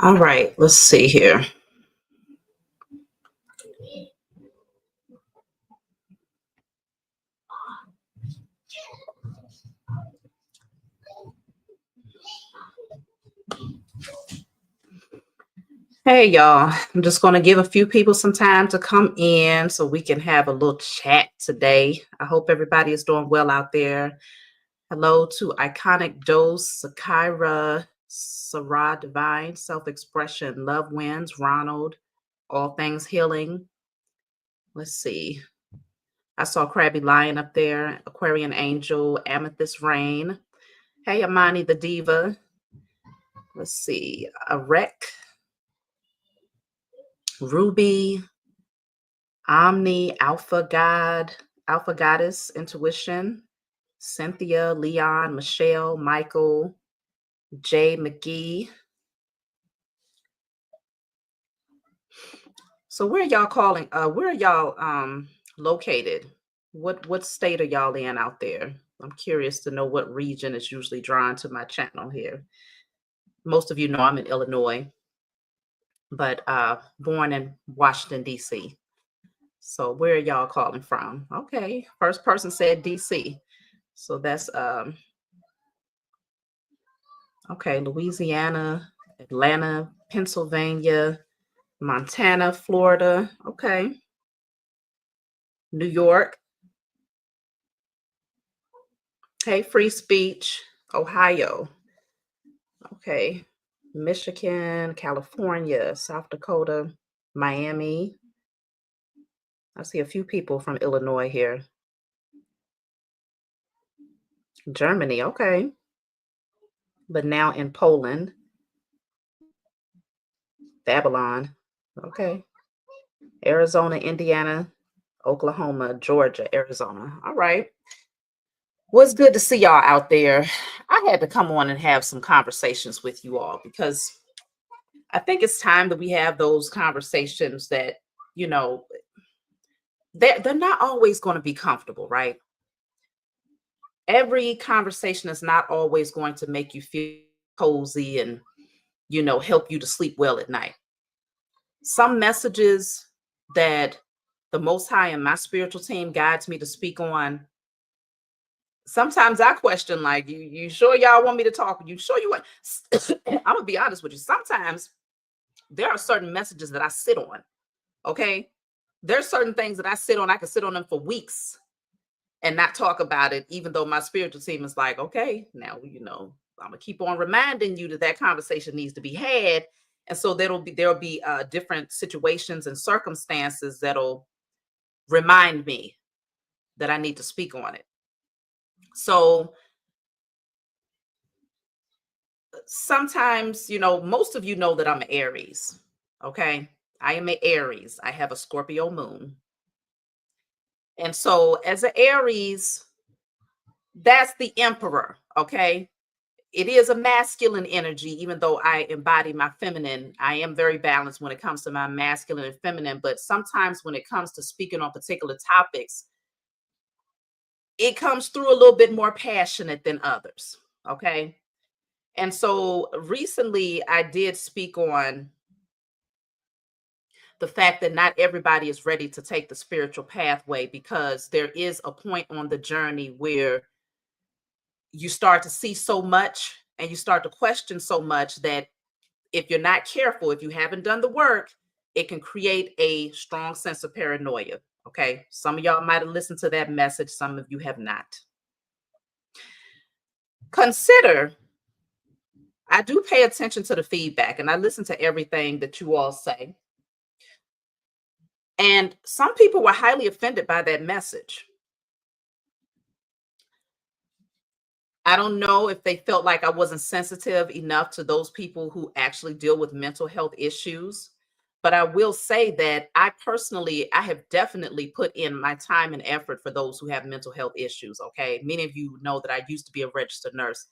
All right, let's see here. Hey, y'all. I'm just going to give a few people some time to come in so we can have a little chat today. I hope everybody is doing well out there. Hello to Iconic Dose, Sakira, Sarah Divine, Self Expression, Love Wins, Ronald, All Things Healing. Let's see. I saw Crabby Lion up there, Aquarian Angel, Amethyst Rain. Hey, Amani the Diva. Let's see. Arek, Ruby, Omni, Alpha God, Alpha Goddess, Intuition, Cynthia, Leon, Michelle, Michael, Jay McGee. So where are y'all calling? Where are y'all located? What state are y'all in out there? I'm curious to know what region is usually drawn to my channel here. Most of you know I'm in Illinois, but born in Washington, D.C. So where are y'all calling from? Okay, first person said DC. So that's okay, Louisiana, Atlanta, Pennsylvania, Montana, Florida. Okay. New York. Okay, free speech, Ohio. Okay. Michigan, California, South Dakota, Miami. I see a few people from Illinois here. Germany, okay. But now in Poland. Babylon. Okay. Arizona, Indiana, Oklahoma, Georgia, Arizona. All right. Well, it's good to see y'all out there. I had to come on and have some conversations with you all because I think it's time that we have those conversations that, you know, they're not always going to be comfortable, right? Every conversation is not always going to make you feel cozy and, help you to sleep well at night. Some messages that the Most High and my spiritual team guides me to speak on, sometimes I question, like, you sure y'all want me to talk? You sure you want? I'm gonna be honest with you. Sometimes there are certain messages that I sit on. Okay. There's certain things that I sit on. I can sit on them for weeks and not talk about it, even though my spiritual team is like, okay, now, I'm gonna keep on reminding you that that conversation needs to be had. And so there'll be different situations and circumstances that'll remind me that I need to speak on it. So sometimes, most of you know that I'm an Aries. Okay. I am an Aries. I have a Scorpio moon. And so as an Aries, that's the emperor. Okay. It is a masculine energy, even though I embody my feminine. I am very balanced when it comes to my masculine and feminine. But sometimes when it comes to speaking on particular topics, it comes through a little bit more passionate than others. Okay. And so recently I did speak on the fact that not everybody is ready to take the spiritual pathway because there is a point on the journey where you start to see so much and you start to question so much that if you're not careful, if you haven't done the work, it can create a strong sense of paranoia. Okay. Some of y'all might have listened to that message, some of you have not. Consider, I do pay attention to the feedback and I listen to everything that you all say. And some people were highly offended by that message. I don't know if they felt like I wasn't sensitive enough to those people who actually deal with mental health issues. But I will say that I have definitely put in my time and effort for those who have mental health issues. Okay. Many of you know that I used to be a registered nurse,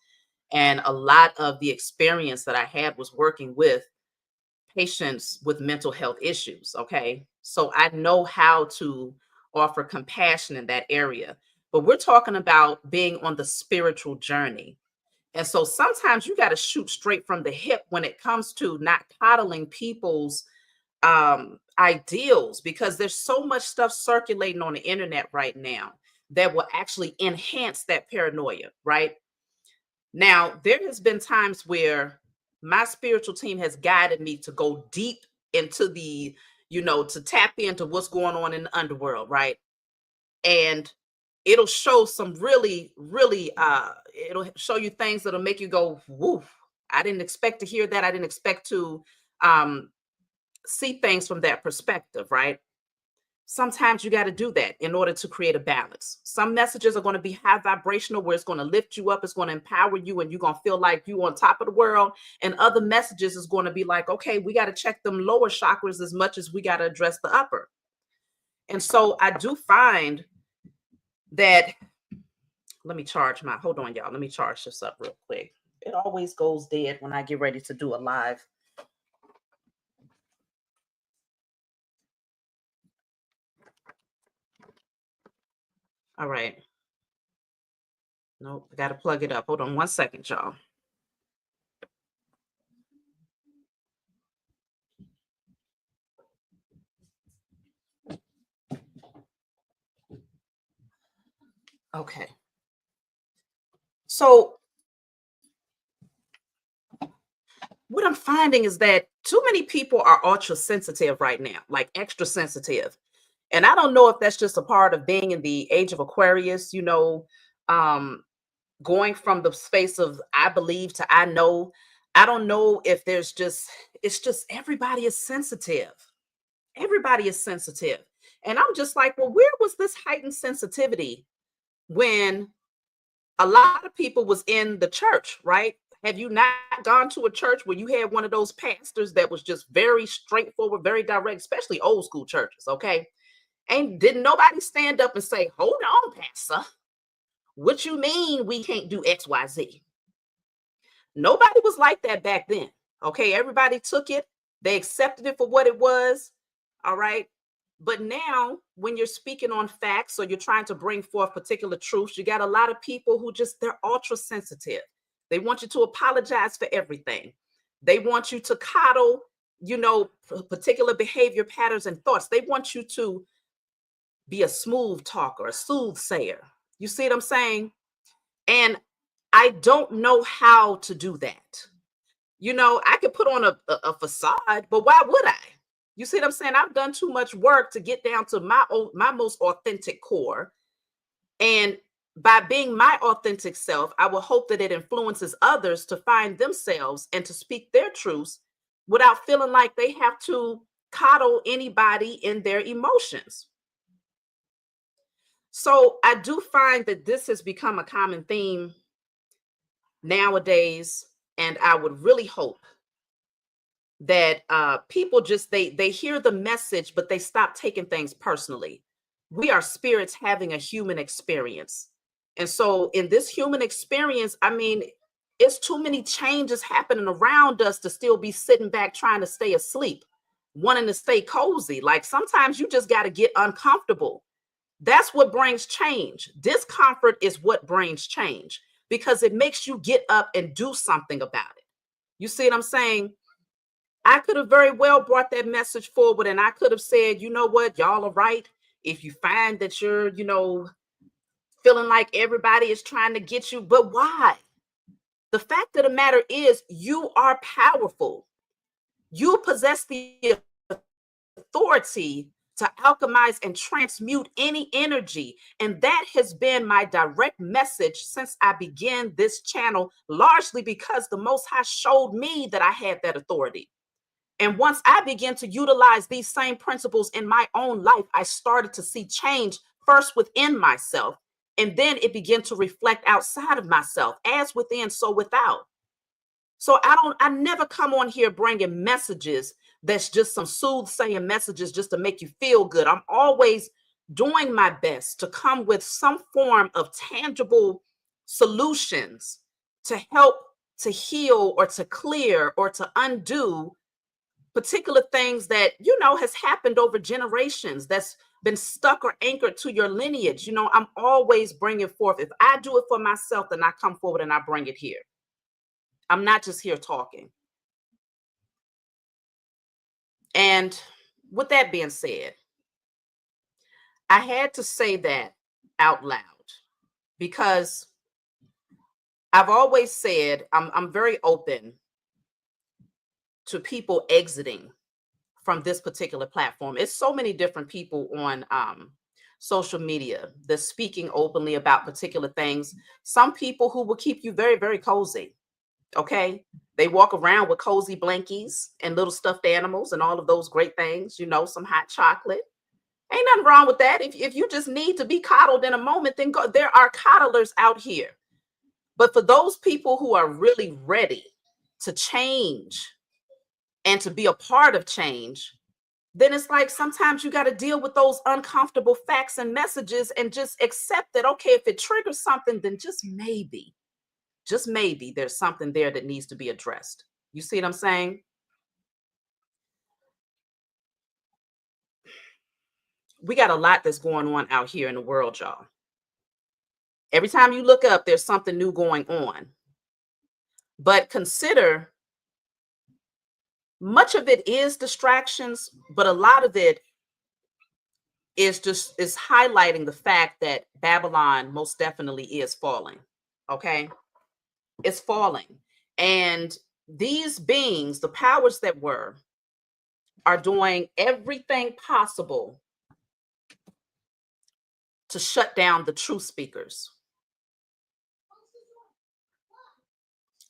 and a lot of the experience that I had was working with patients with mental health issues. Okay. So I know how to offer compassion in that area. But we're talking about being on the spiritual journey. And so sometimes you got to shoot straight from the hip when it comes to not coddling people's ideals, because there's so much stuff circulating on the internet right now that will actually enhance that paranoia, right? Now, there has been times where my spiritual team has guided me to go deep into the, to tap into what's going on in the underworld, right? And it'll show some really, really, it'll show you things that'll make you go, woof. I didn't expect to hear that. I didn't expect to see things from that perspective, right? Sometimes you got to do that in order to create a balance. Some messages are going to be high vibrational, where it's going to lift you up, it's going to empower you, and you're going to feel like you're on top of the world. And other messages is going to be like, okay, we got to check them lower chakras as much as we got to address the upper. And so I do find that, hold on, y'all. Let me charge this up real quick. It always goes dead when I get ready to do a live. All right. Nope, I got to plug it up. Hold on 1 second, y'all. Okay. So what I'm finding is that too many people are ultra sensitive right now, like extra sensitive. And I don't know if that's just a part of being in the age of Aquarius, going from the space of I believe to I know. I don't know if it's just everybody is sensitive. Everybody is sensitive. And I'm just like, well, where was this heightened sensitivity when a lot of people was in the church, right? Have you not gone to a church where you had one of those pastors that was just very straightforward, very direct, especially old school churches, okay? And didn't nobody stand up and say, hold on, pastor, what you mean we can't do XYZ? Nobody was like that back then, okay? Everybody took it. They accepted it for what it was, all right? But now, when you're speaking on facts or you're trying to bring forth particular truths, you got a lot of people who they're ultra sensitive. They want you to apologize for everything. They want you to coddle, particular behavior patterns and thoughts. They want you to be a smooth talker, a soothsayer. You see what I'm saying? And I don't know how to do that. I could put on a facade, but why would I? You see what I'm saying? I've done too much work to get down to my most authentic core. And by being my authentic self, I will hope that it influences others to find themselves and to speak their truths without feeling like they have to coddle anybody in their emotions. So I do find that this has become a common theme nowadays. And I would really hope that people they hear the message, but they stop taking things personally. We are spirits having a human experience. And so in this human experience, I mean, it's too many changes happening around us to still be sitting back trying to stay asleep, wanting to stay cozy. Like sometimes you just got to get uncomfortable. That's what brings change. Discomfort is what brings change because it makes you get up and do something about it. You see what I'm saying? I could have very well brought that message forward and I could have said, you know what, y'all are right. If you find that you're, feeling like everybody is trying to get you, but why? The fact of the matter is you are powerful. You possess the authority to alchemize and transmute any energy. And that has been my direct message since I began this channel, largely because the Most High showed me that I had that authority. And once I began to utilize these same principles in my own life, I started to see change first within myself. And then it began to reflect outside of myself, as within, so without. So I never come on here bringing messages that's just some soothsaying messages just to make you feel good. I'm always doing my best to come with some form of tangible solutions to help to heal or to clear or to undo particular things that, has happened over generations that's been stuck or anchored to your lineage. I'm always bringing forth. If I do it for myself, then I come forward and I bring it here. I'm not just here talking. And with that being said, I had to say that out loud because I've always said I'm very open to people exiting from this particular platform. It's so many different people on social media that's speaking openly about particular things. Some people who will keep you very, very cozy. Okay. They walk around with cozy blankies and little stuffed animals and all of those great things, some hot chocolate. Ain't nothing wrong with that. If you just need to be coddled in a moment, then go. There are coddlers out here. But for those people who are really ready to change and to be a part of change, then it's like sometimes you got to deal with those uncomfortable facts and messages and just accept that, okay, if it triggers something, then just maybe there's something there that needs to be addressed. You see what I'm saying? We got a lot that's going on out here in the world, y'all. Every time you look up, there's something new going on. But consider, much of it is distractions, but a lot of it is highlighting the fact that Babylon most definitely is falling. Okay? It's falling. And these beings, the powers that were, are doing everything possible to shut down the truth speakers.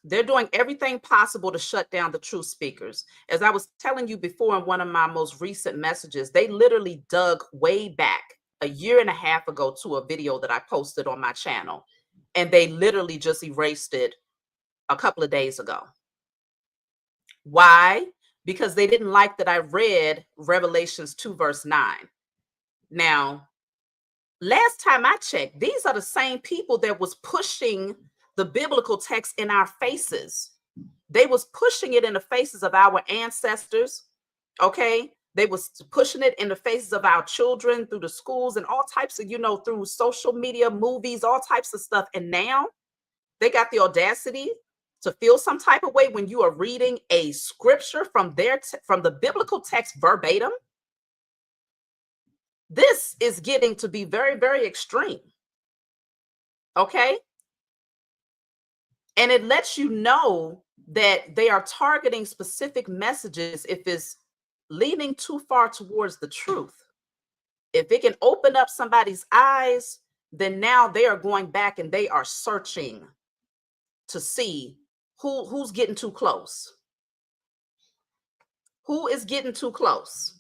They're doing everything possible to shut down the truth speakers. As I was telling you before in one of my most recent messages, they literally dug way back a year and a half ago to a video that I posted on my channel, and they literally just erased it a couple of days ago. Why? Because they didn't like that I read Revelations 2 verse 9. Now, last time I checked, these are the same people that was pushing the biblical text in our faces. They was pushing it in the faces of our ancestors. Okay. They was pushing it in the faces of our children through the schools and all types of, through social media, movies, all types of stuff. And now they got the audacity to feel some type of way when you are reading a scripture from from the biblical text verbatim. This is getting to be very, very extreme. Okay. And it lets you know that they are targeting specific messages if it's leaning too far towards the truth. If it can open up somebody's eyes, then now they are going back and they are searching to see who's getting too close. Who is getting too close?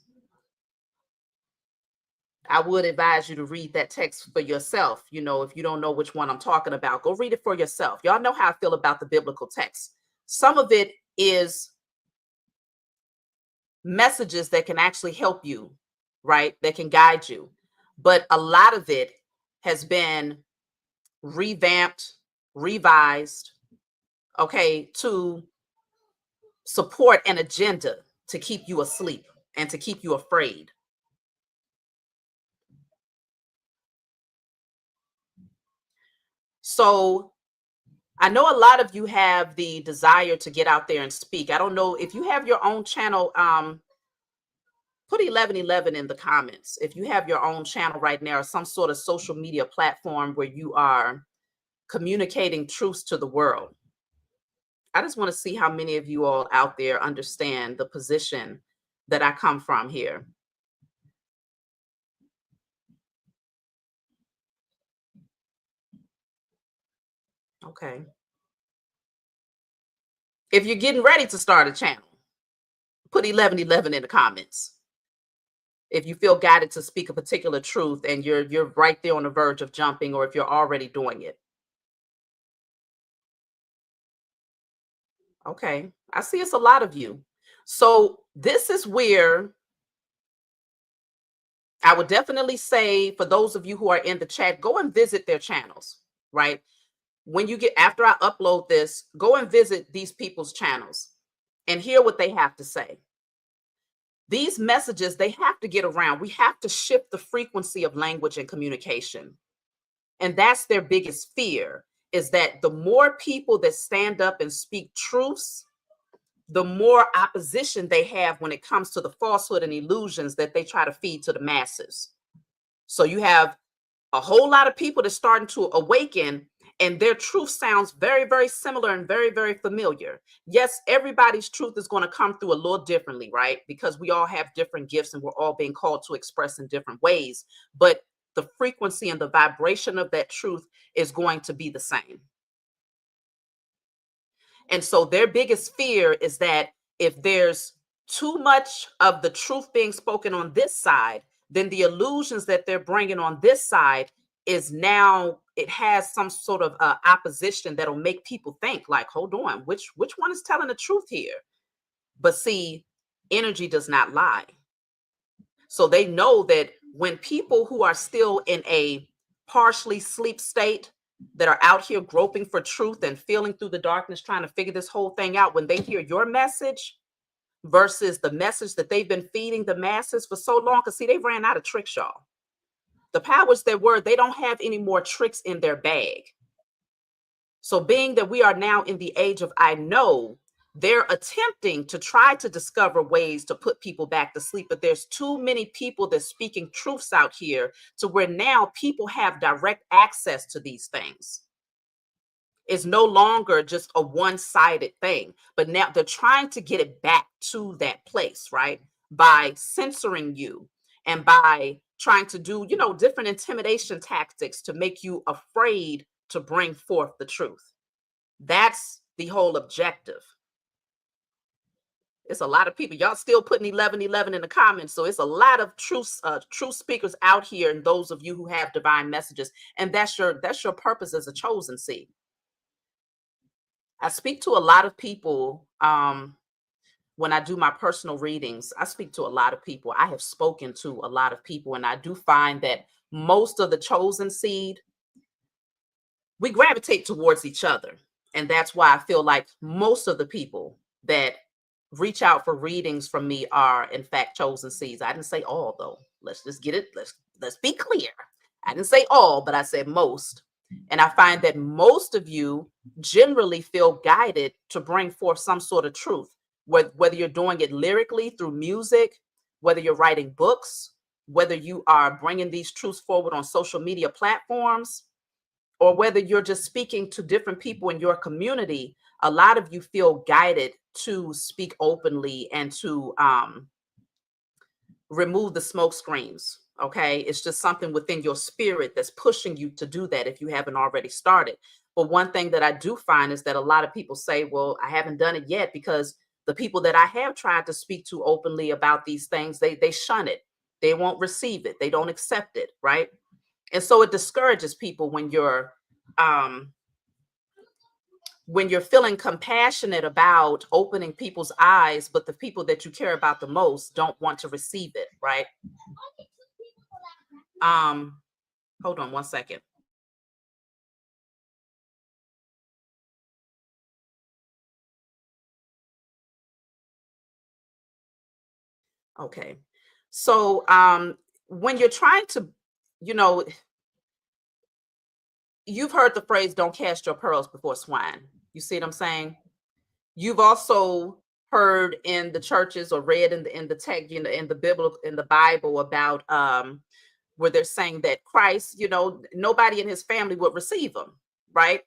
I would advise you to read that text for yourself. If you don't know which one I'm talking about, go read it for yourself. Y'all know how I feel about the biblical text. Some of it is messages that can actually help you, right? That can guide you. But a lot of it has been revamped, revised, okay, to support an agenda to keep you asleep and to keep you afraid. So I know a lot of you have the desire to get out there and speak. I don't know if you have your own channel. Put 1111 in the comments if you have your own channel right now or some sort of social media platform where you are communicating truths to the world. I just want to see how many of you all out there understand the position that I come from here. Okay. If you're getting ready to start a channel, put 1111 in the comments. If you feel guided to speak a particular truth and you're right there on the verge of jumping, or if you're already doing it. Okay, I see it's a lot of you. So this is where I would definitely say, for those of you who are in the chat, go and visit their channels, right? When you get, after I upload this, go and visit these people's channels and hear what they have to say. These messages, they have to get around. We have to shift the frequency of language and communication. And that's their biggest fear, is that the more people that stand up and speak truths, the more opposition they have when it comes to the falsehood and illusions that they try to feed to the masses. So you have a whole lot of people that's starting to awaken, and their truth sounds very, very similar and very, very familiar. Yes, everybody's truth is going to come through a little differently, right? Because we all have different gifts and we're all being called to express in different ways. But the frequency and the vibration of that truth is going to be the same. And so their biggest fear is that if there's too much of the truth being spoken on this side, then the illusions that they're bringing on this side is now, it has some sort of opposition that'll make people think like, hold on, which one is telling the truth here? But see, energy does not lie. So they know that when people who are still in a partially sleep state, that are out here groping for truth and feeling through the darkness, trying to figure this whole thing out, when they hear your message versus the message that they've been feeding the masses for so long, because see, they ran out of tricks, y'all. The powers that were, they don't have any more tricks in their bag. So being that we are now in the age of I know, they're attempting to try to discover ways to put people back to sleep, but there's too many people that's speaking truths out here to where now people have direct access to these things. It's no longer just a one-sided thing, but now they're trying to get it back to that place, right? By censoring you and by trying to do, different intimidation tactics to make you afraid to bring forth the truth. That's the whole objective. It's a lot of people. Y'all still putting 1111 in the comments. So it's a lot of truth speakers out here, and those of you who have divine messages. And that's your purpose as a chosen seed. I speak to a lot of people when I do my personal readings. I speak to a lot of people. I have spoken to a lot of people, and I do find that most of the chosen seed, we gravitate towards each other. And that's why I feel like most of the people that reach out for readings from me are in fact chosen seeds. I didn't say all, though. Let's just get it. Let's be clear. I didn't say all, but I said most. And I find that most of you generally feel guided to bring forth some sort of truth, whether you're doing it lyrically through music, whether you're writing books, whether you are bringing these truths forward on social media platforms, or whether you're just speaking to different people in your community. A lot of you feel guided to speak openly and to remove the smoke screens. Okay, it's just something within your spirit that's pushing you to do that if you haven't already started. But one thing that I do find is that a lot of people say, well, I haven't done it yet because the people that I have tried to speak to openly about these things, they shun it. They won't receive it. They don't accept it, right? And so it discourages people when you're feeling compassionate about opening people's eyes, but the people that you care about the most don't want to receive it, right? Hold on one second. Okay. So when you're trying to, you've heard the phrase, don't cast your pearls before swine. You see what I'm saying? You've also heard in the churches or read in the text, in the Bible about where they're saying that Christ, nobody in his family would receive him, right?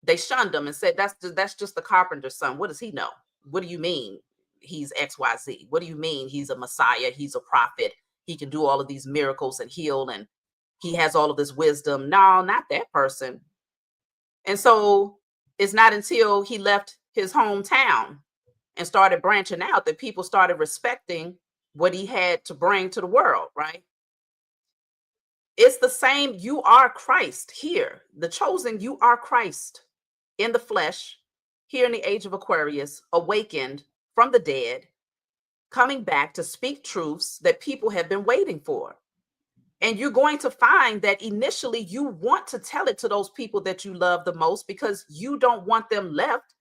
They shunned him and said, that's just the carpenter's son. What does he know? What do you mean he's XYZ? What do you mean he's a Messiah? He's a prophet. He can do all of these miracles and heal, and he has all of this wisdom. No, not that person. And so it's not until he left his hometown and started branching out that people started respecting what he had to bring to the world, right? It's the same. You are Christ here. The chosen, you are Christ in the flesh, here in the age of Aquarius, awakened from the dead, coming back to speak truths that people have been waiting for. And you're going to find that initially you want to tell it to those people that you love the most because you don't want them left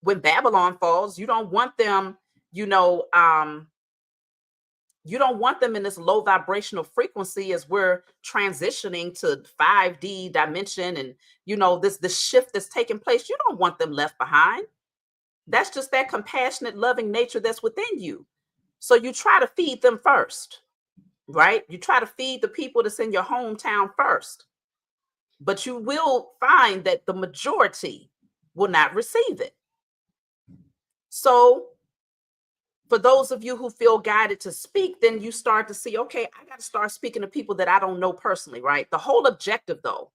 when Babylon falls. You don't want them, You don't want them in this low vibrational frequency as we're transitioning to 5D dimension and this shift that's taking place. You don't want them left behind. That's just that compassionate, loving nature that's within you. So you try to feed them first, right? You try to feed the people that's in your hometown first. But you will find that the majority will not receive it. So for those of you who feel guided to speak, then you start to see, okay, I got to start speaking to people that I don't know personally, right? The whole objective, though,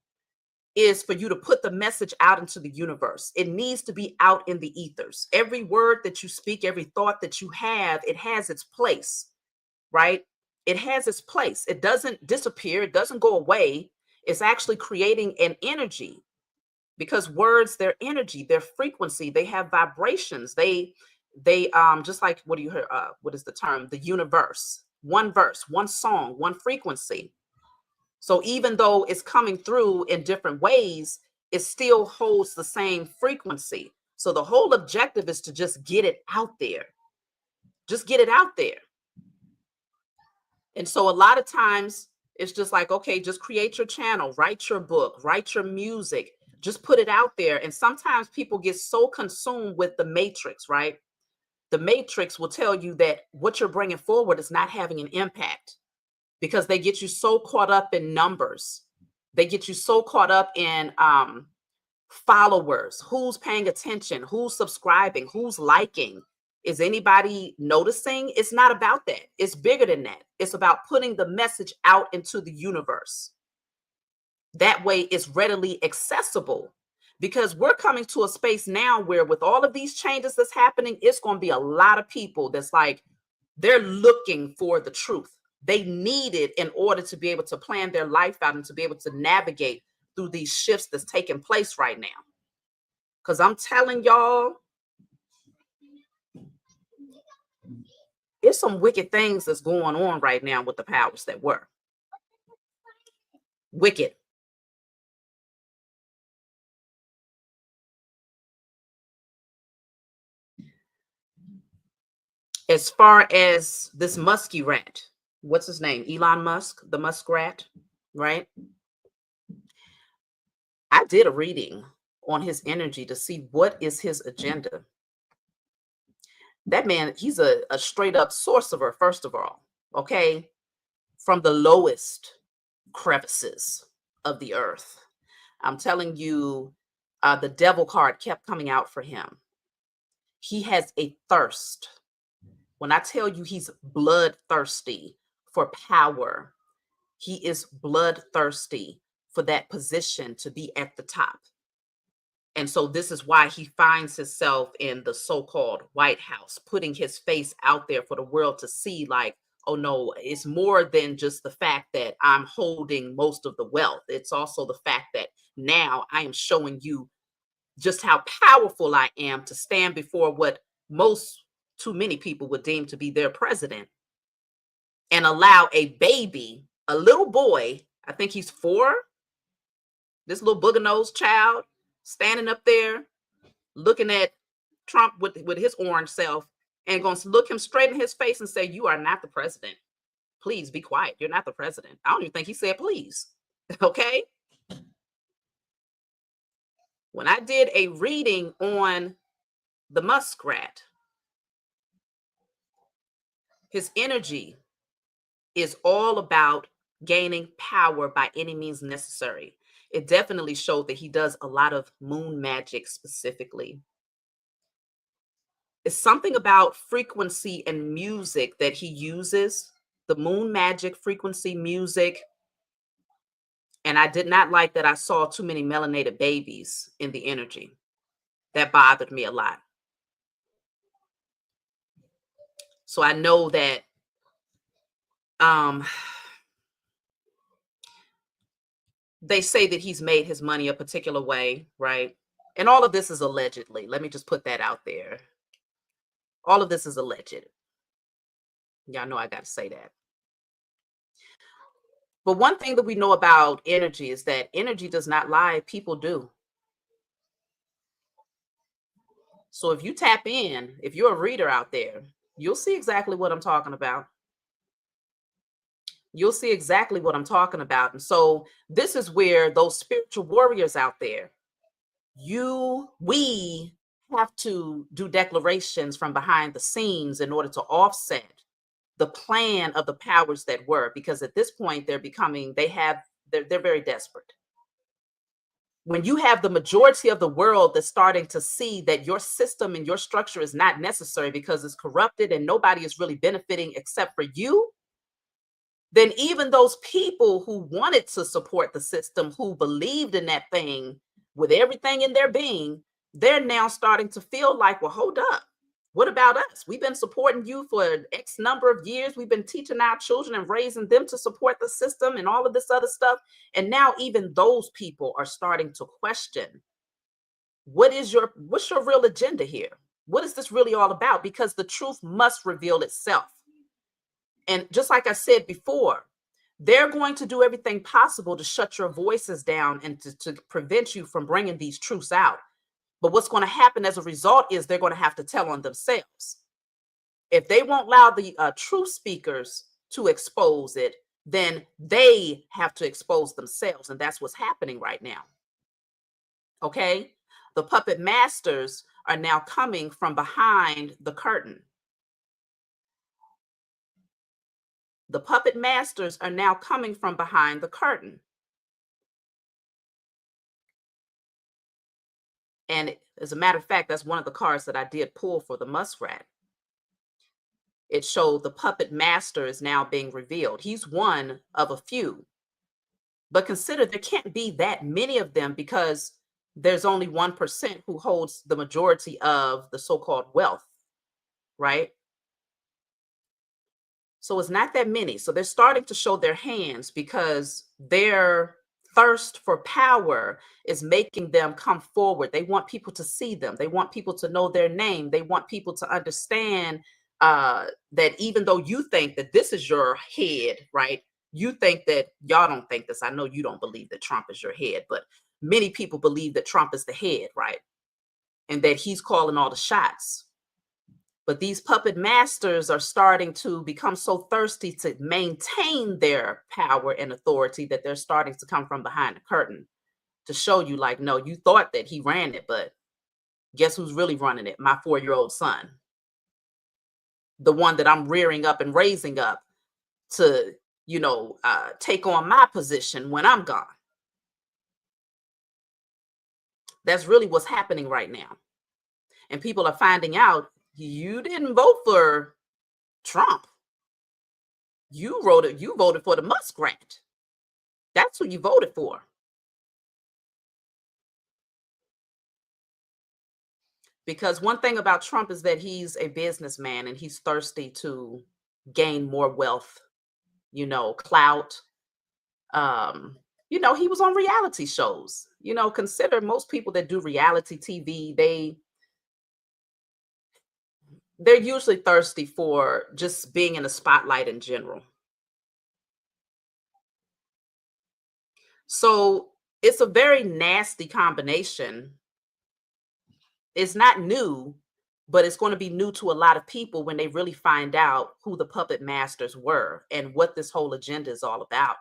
is for you to put the message out into the universe. It needs to be out in the ethers. Every word that you speak, every thought that you have, it has its place, right? It has its place. It doesn't disappear. It doesn't go away. It's actually creating an energy, because words, they're energy, their frequency, they have vibrations. They just like, what do you hear? What is the term? The universe. One verse, one song, one frequency. So even though it's coming through in different ways, it still holds the same frequency. So the whole objective is to just get it out there. Just get it out there. And so a lot of times it's just like, okay, just create your channel, write your book, write your music, just put it out there. And sometimes people get so consumed with the matrix, right? The matrix will tell you that what you're bringing forward is not having an impact, because they get you so caught up in numbers. They get you so caught up in followers, who's paying attention, who's subscribing, who's liking. Is anybody noticing? It's not about that. It's bigger than that. It's about putting the message out into the universe. That way it's readily accessible, because we're coming to a space now where with all of these changes that's happening, it's going to be a lot of people that's like, they're looking for the truth. They need it in order to be able to plan their life out and to be able to navigate through these shifts that's taking place right now. Because I'm telling y'all, it's some wicked things that's going on right now with the powers that were. Wicked. As far as this musky rat, what's his name? Elon Musk, the muskrat, right? I did a reading on his energy to see what is his agenda. That man, he's a straight up sorcerer, first of all, okay? From the lowest crevices of the earth. I'm telling you, the devil card kept coming out for him. He has a thirst. When I tell you he's bloodthirsty for power, he is bloodthirsty for that position to be at the top. And so this is why he finds himself in the so-called White House, putting his face out there for the world to see, like, oh no, it's more than just the fact that I'm holding most of the wealth. It's also the fact that now I am showing you just how powerful I am to stand before what too many people would deem to be their president, and allow a baby, a little boy, I think he's 4, this little booger-nosed child, standing up there looking at Trump with his orange self, and going to look him straight in his face and say, you are not the president. Please be quiet. You're not the president. I don't even think he said please. Okay. When I did a reading on the muskrat, his energy is all about gaining power by any means necessary. It definitely showed that he does a lot of moon magic specifically. It's something about frequency and music that he uses, the moon magic, frequency, music. And I did not like that I saw too many melanated babies in the energy. That bothered me a lot. So I know that they say that he's made his money a particular way, right? And all of this is allegedly. Let me just put that out there. All of this is alleged. Y'all know I got to say that. But one thing that we know about energy is that energy does not lie. People do. So if you tap in, if you're a reader out there, you'll see exactly what I'm talking about. You'll see exactly what I'm talking about. And so this is where those spiritual warriors out there, we have to do declarations from behind the scenes in order to offset the plan of the powers that were, because at this point they're very desperate. When you have the majority of the world that's starting to see that your system and your structure is not necessary because it's corrupted and nobody is really benefiting except for you, then even those people who wanted to support the system, who believed in that thing with everything in their being, they're now starting to feel like, well, hold up. What about us? We've been supporting you for X number of years. We've been teaching our children and raising them to support the system and all of this other stuff. And now even those people are starting to question, what's your real agenda here? What is this really all about? Because the truth must reveal itself. And just like I said before, they're going to do everything possible to shut your voices down and to prevent you from bringing these truths out. But what's going to happen as a result is they're going to have to tell on themselves. If they won't allow the truth speakers to expose it, then they have to expose themselves. And that's what's happening right now. Okay? The puppet masters are now coming from behind the curtain. The puppet masters are now coming from behind the curtain. And as a matter of fact, that's one of the cards that I did pull for the muskrat. It showed the puppet master is now being revealed. He's one of a few. But consider there can't be that many of them because there's only 1% who holds the majority of the so-called wealth, right? So it's not that many. So they're starting to show their hands because their thirst for power is making them come forward. They want people to see them. They want people to know their name. They want people to understand that even though you think that this is your head, right? You think that y'all don't think this. I know you don't believe that Trump is your head, but many people believe that Trump is the head, right? And that he's calling all the shots. But these puppet masters are starting to become so thirsty to maintain their power and authority that they're starting to come from behind the curtain to show you, like, no, you thought that he ran it, but guess who's really running it? My 4-year-old son. The one that I'm rearing up and raising up to, take on my position when I'm gone. That's really what's happening right now. And people are finding out you didn't vote for Trump. You voted for the muskrat. That's who you voted for. Because one thing about Trump is that he's a businessman and he's thirsty to gain more wealth, clout. He was on reality shows. Consider most people that do reality TV, they're usually thirsty for just being in the spotlight in general. So it's a very nasty combination. It's not new, but it's going to be new to a lot of people when they really find out who the puppet masters were and what this whole agenda is all about.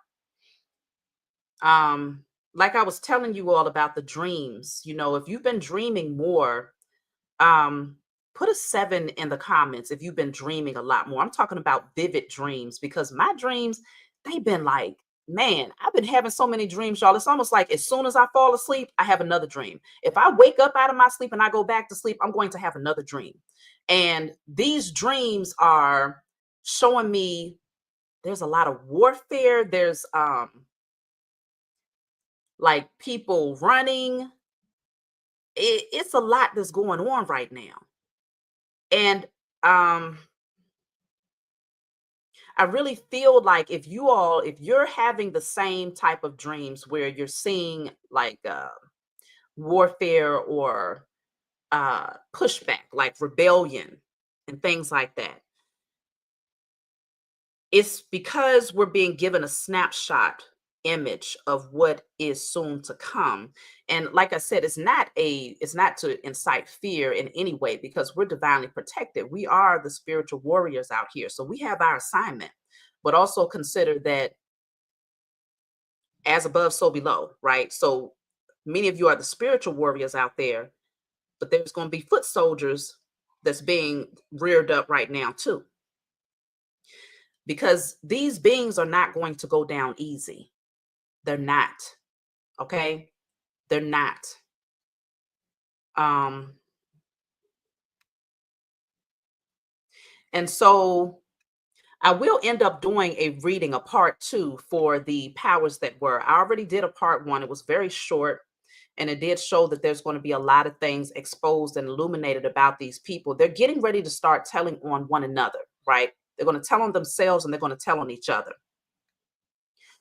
Like I was telling you all about the dreams, if you've been dreaming more, put a 7 in the comments if you've been dreaming a lot more. I'm talking about vivid dreams because my dreams, they've been like, man, I've been having so many dreams, y'all. It's almost like as soon as I fall asleep, I have another dream. If I wake up out of my sleep and I go back to sleep, I'm going to have another dream. And these dreams are showing me there's a lot of warfare. There's like people running. It's a lot that's going on right now. And I really feel like if you're having the same type of dreams where you're seeing like warfare or pushback, like rebellion and things like that, it's because we're being given a snapshot image of what is soon to come. And like I said, it's not to incite fear in any way because we're divinely protected. We are the spiritual warriors out here. So we have our assignment. but also consider that as above, so below, right? So many of you are the spiritual warriors out there, but there's going to be foot soldiers that's being reared up right now too, because these beings are not going to go down easy. They're not. Okay, they're not. And so I will end up doing a reading, a part 2 for the powers that were. I already did a part 1. It was very short, and it did show that there's going to be a lot of things exposed and illuminated about these people. They're getting ready to start telling on one another, right? They're going to tell on themselves, and they're going to tell on each other.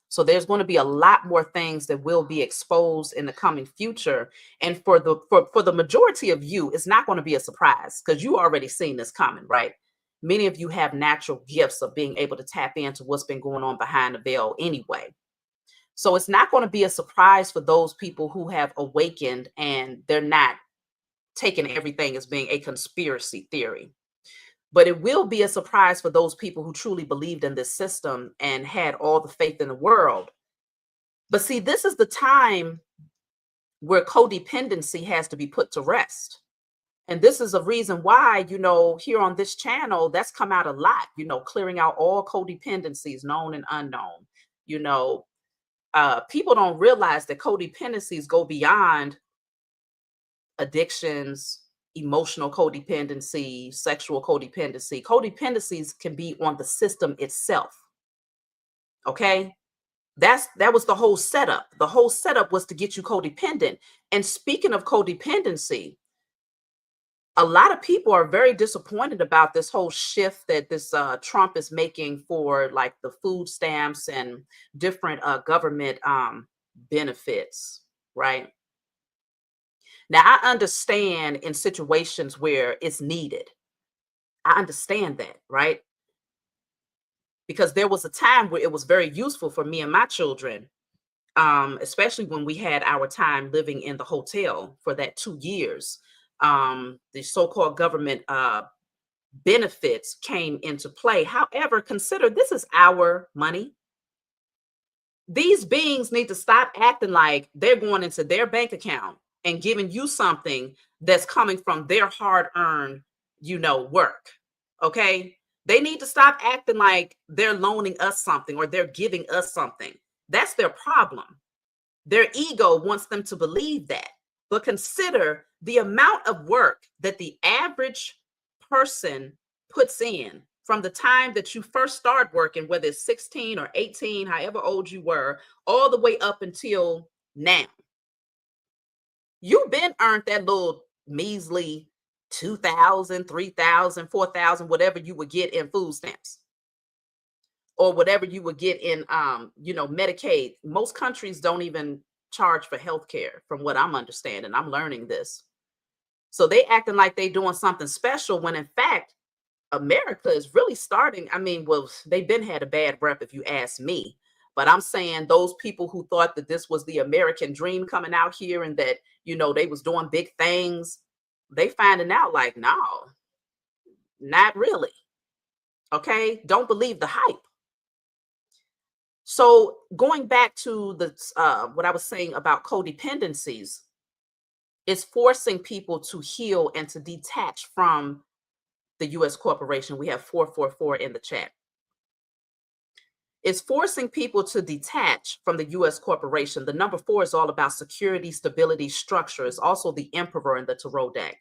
So there's going to be a lot more things that will be exposed in the coming future. And for the majority of you, it's not going to be a surprise, because you already seen this coming, right? Many of you have natural gifts of being able to tap into what's been going on behind the veil anyway. So it's not going to be a surprise for those people who have awakened and they're not taking everything as being a conspiracy theory. But it will be a surprise for those people who truly believed in this system and had all the faith in the world. But see, this is the time where codependency has to be put to rest. And this is a reason why, here on this channel, that's come out a lot, clearing out all codependencies, known and unknown. People don't realize that codependencies go beyond addictions, emotional codependency, sexual codependency. Codependencies can be on the system itself. Okay? That was the whole setup. The whole setup was to get you codependent. And speaking of codependency, a lot of people are very disappointed about this whole shift that this Trump is making for like the food stamps and different government benefits, right? Now, I understand in situations where it's needed. I understand that, right? Because there was a time where it was very useful for me and my children, especially when we had our time living in the hotel for that 2 years. The so-called government benefits came into play. However, consider this is our money. These beings need to stop acting like they're going into their bank account and giving you something that's coming from their hard-earned, work. Okay? They need to stop acting like they're loaning us something or they're giving us something. That's their problem. Their ego wants them to believe that. But consider the amount of work that the average person puts in from the time that you first start working, whether it's 16 or 18, however old you were, all the way up until now. You've been earned that little measly 2,000, 3,000, 4,000, whatever you would get in food stamps or whatever you would get in, Medicaid. Most countries don't even charge for healthcare, from what I'm understanding. I'm learning this. So they acting like they doing something special when in fact, America is really starting. I mean, well, they've been had a bad rep if you ask me, but I'm saying those people who thought that this was the American dream coming out here and that, they was doing big things, they finding out like, no, not really. Okay. Don't believe the hype. So going back to what I was saying about codependencies, is forcing people to heal and to detach from the U.S. corporation. We have 444 in the chat. It's forcing people to detach from the U.S. corporation. The number 4 is all about security, stability, structure. It's also the emperor in the tarot deck.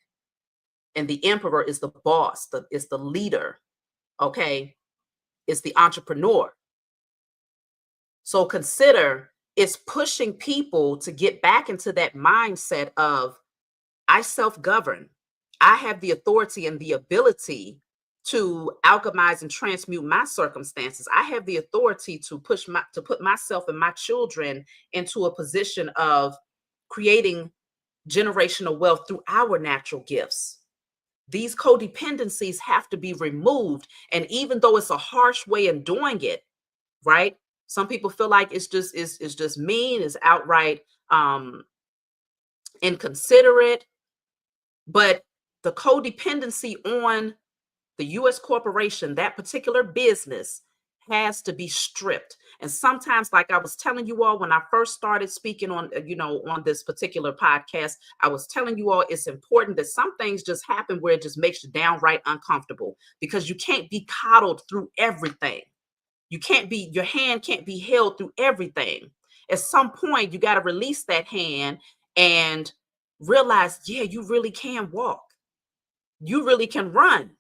And the emperor is the boss, is the leader, okay? It's the entrepreneur. So consider it's pushing people to get back into that mindset of, I self-govern. I have the authority and the ability to alchemize and transmute my circumstances. I have the authority to put myself and my children into a position of creating generational wealth through our natural gifts. These codependencies have to be removed. And even though it's a harsh way of doing it, right? Some people feel like it's just mean, it's outright inconsiderate. But the codependency on the U.S. corporation, that particular business, has to be stripped. And sometimes, like I was telling you all when I first started speaking on, on this particular podcast, I was telling you all it's important that some things just happen where it just makes you downright uncomfortable, because you can't be coddled through everything. Your hand can't be held through everything. At some point, you got to release that hand and realize, yeah, you really can walk. You really can run.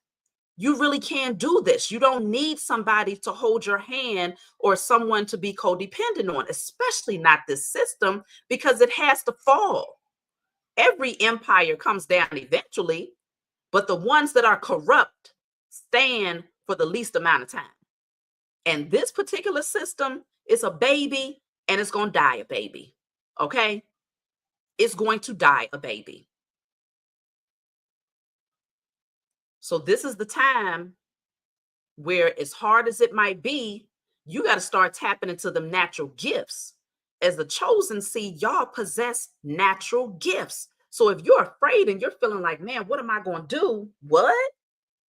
You really can do this. You don't need somebody to hold your hand or someone to be codependent on, especially not this system, because it has to fall. Every empire comes down eventually, but the ones that are corrupt stand for the least amount of time. And this particular system is a baby, and it's going to die a baby. Okay? It's going to die a baby. So this is the time where, as hard as it might be, you got to start tapping into the natural gifts. As the chosen seed, y'all possess natural gifts. So if you're afraid and you're feeling like, man, what am I going to do? What?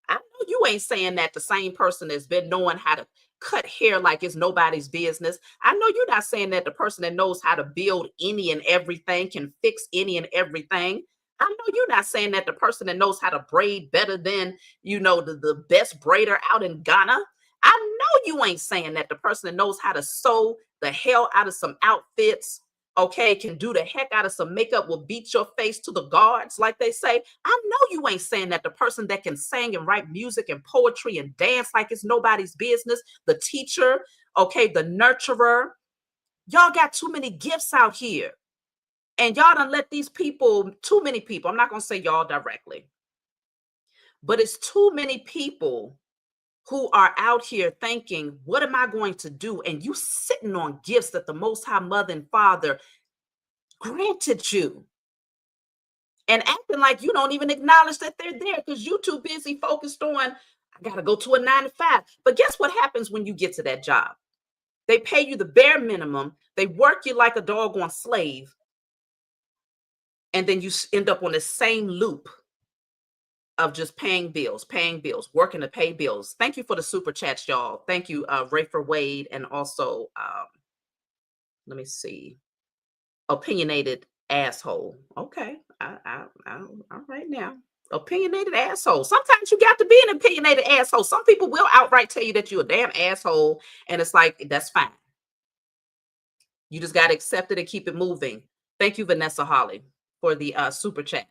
I know you ain't saying that the same person that's been knowing how to cut hair like it's nobody's business. I know you're not saying that the person that knows how to build any and everything can fix any and everything. I know you're not saying that the person that knows how to braid better than, the best braider out in Ghana. I know you ain't saying that the person that knows how to sew the hell out of some outfits, okay, can do the heck out of some makeup, will beat your face to the guards, like they say. I know you ain't saying that the person that can sing and write music and poetry and dance like it's nobody's business, the teacher, okay, the nurturer. Y'all got too many gifts out here. And y'all done let these people, too many people, I'm not going to say y'all directly, but it's too many people who are out here thinking, what am I going to do? And you sitting on gifts that the Most High Mother and Father granted you, and acting like you don't even acknowledge that they're there because you're too busy focused on, I got to go to a 9 to 5. But guess what happens when you get to that job? They pay you the bare minimum. They work you like a doggone slave. And then you end up on the same loop of just paying bills, working to pay bills. Thank you for the super chats, y'all. Thank you, Ray for Wade, and also, let me see, opinionated asshole. Okay, all right now. Opinionated asshole. Sometimes you got to be an opinionated asshole. Some people will outright tell you that you're a damn asshole, and it's like, that's fine. You just got to accept it and keep it moving. Thank you, Vanessa Holly, for the super chat.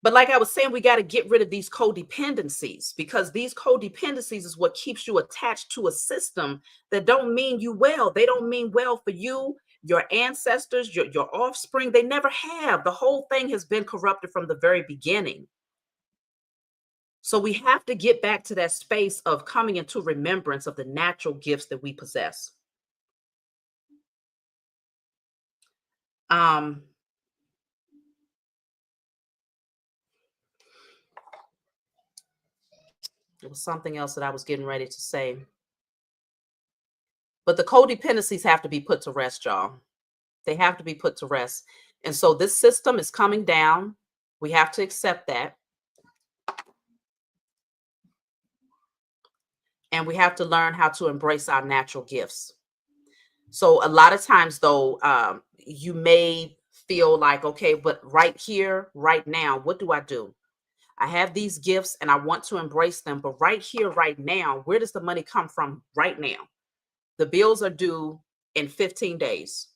But like I was saying, we got to get rid of these codependencies, because these codependencies is what keeps you attached to a system that don't mean you well. They don't mean well for you, your ancestors, your offspring. They never have. The whole thing has been corrupted from the very beginning. So we have to get back to that space of coming into remembrance of the natural gifts that we possess. It was something else that I was getting ready to say. But the codependencies have to be put to rest, y'all. They have to be put to rest. And so this system is coming down. We have to accept that. And we have to learn how to embrace our natural gifts. So a lot of times, though, you may feel like, okay, but right here, right now, what do I do? I have these gifts and I want to embrace them. But right here, right now, where does the money come from right now? The bills are due in 15 days.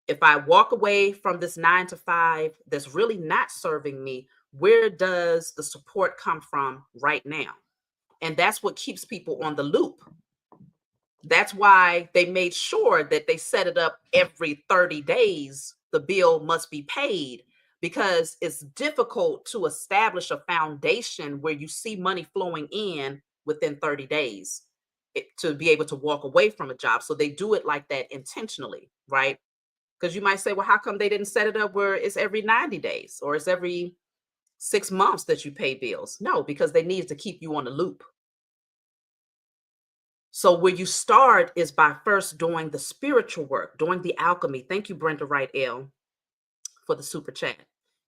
If I walk away from this 9 to 5 that's really not serving me, where does the support come from right now? And that's what keeps people on the loop. That's why they made sure that they set it up every 30 days. The bill must be paid, because it's difficult to establish a foundation where you see money flowing in within 30 days to be able to walk away from a job. So they do it like that intentionally, right? Because you might say, well, how come they didn't set it up where it's every 90 days or it's every 6 months that you pay bills? No, because they need to keep you on the loop. So where you start is by first doing the spiritual work, doing the alchemy. Thank you, Brenda Wright L, for the super chat.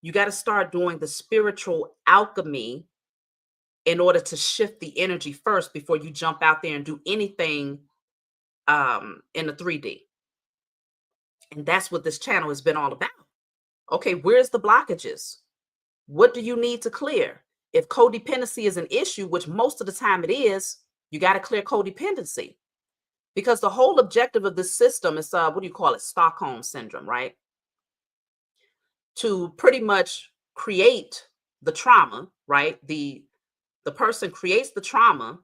You got to start doing the spiritual alchemy in order to shift the energy first before you jump out there and do anything in the 3D. And that's what this channel has been all about. Okay, where's the blockages? What do you need to clear? If codependency is an issue, which most of the time it is, you got to clear codependency. Because the whole objective of this system is, what do you call it? Stockholm syndrome, right? To pretty much create the trauma, right? The person creates the trauma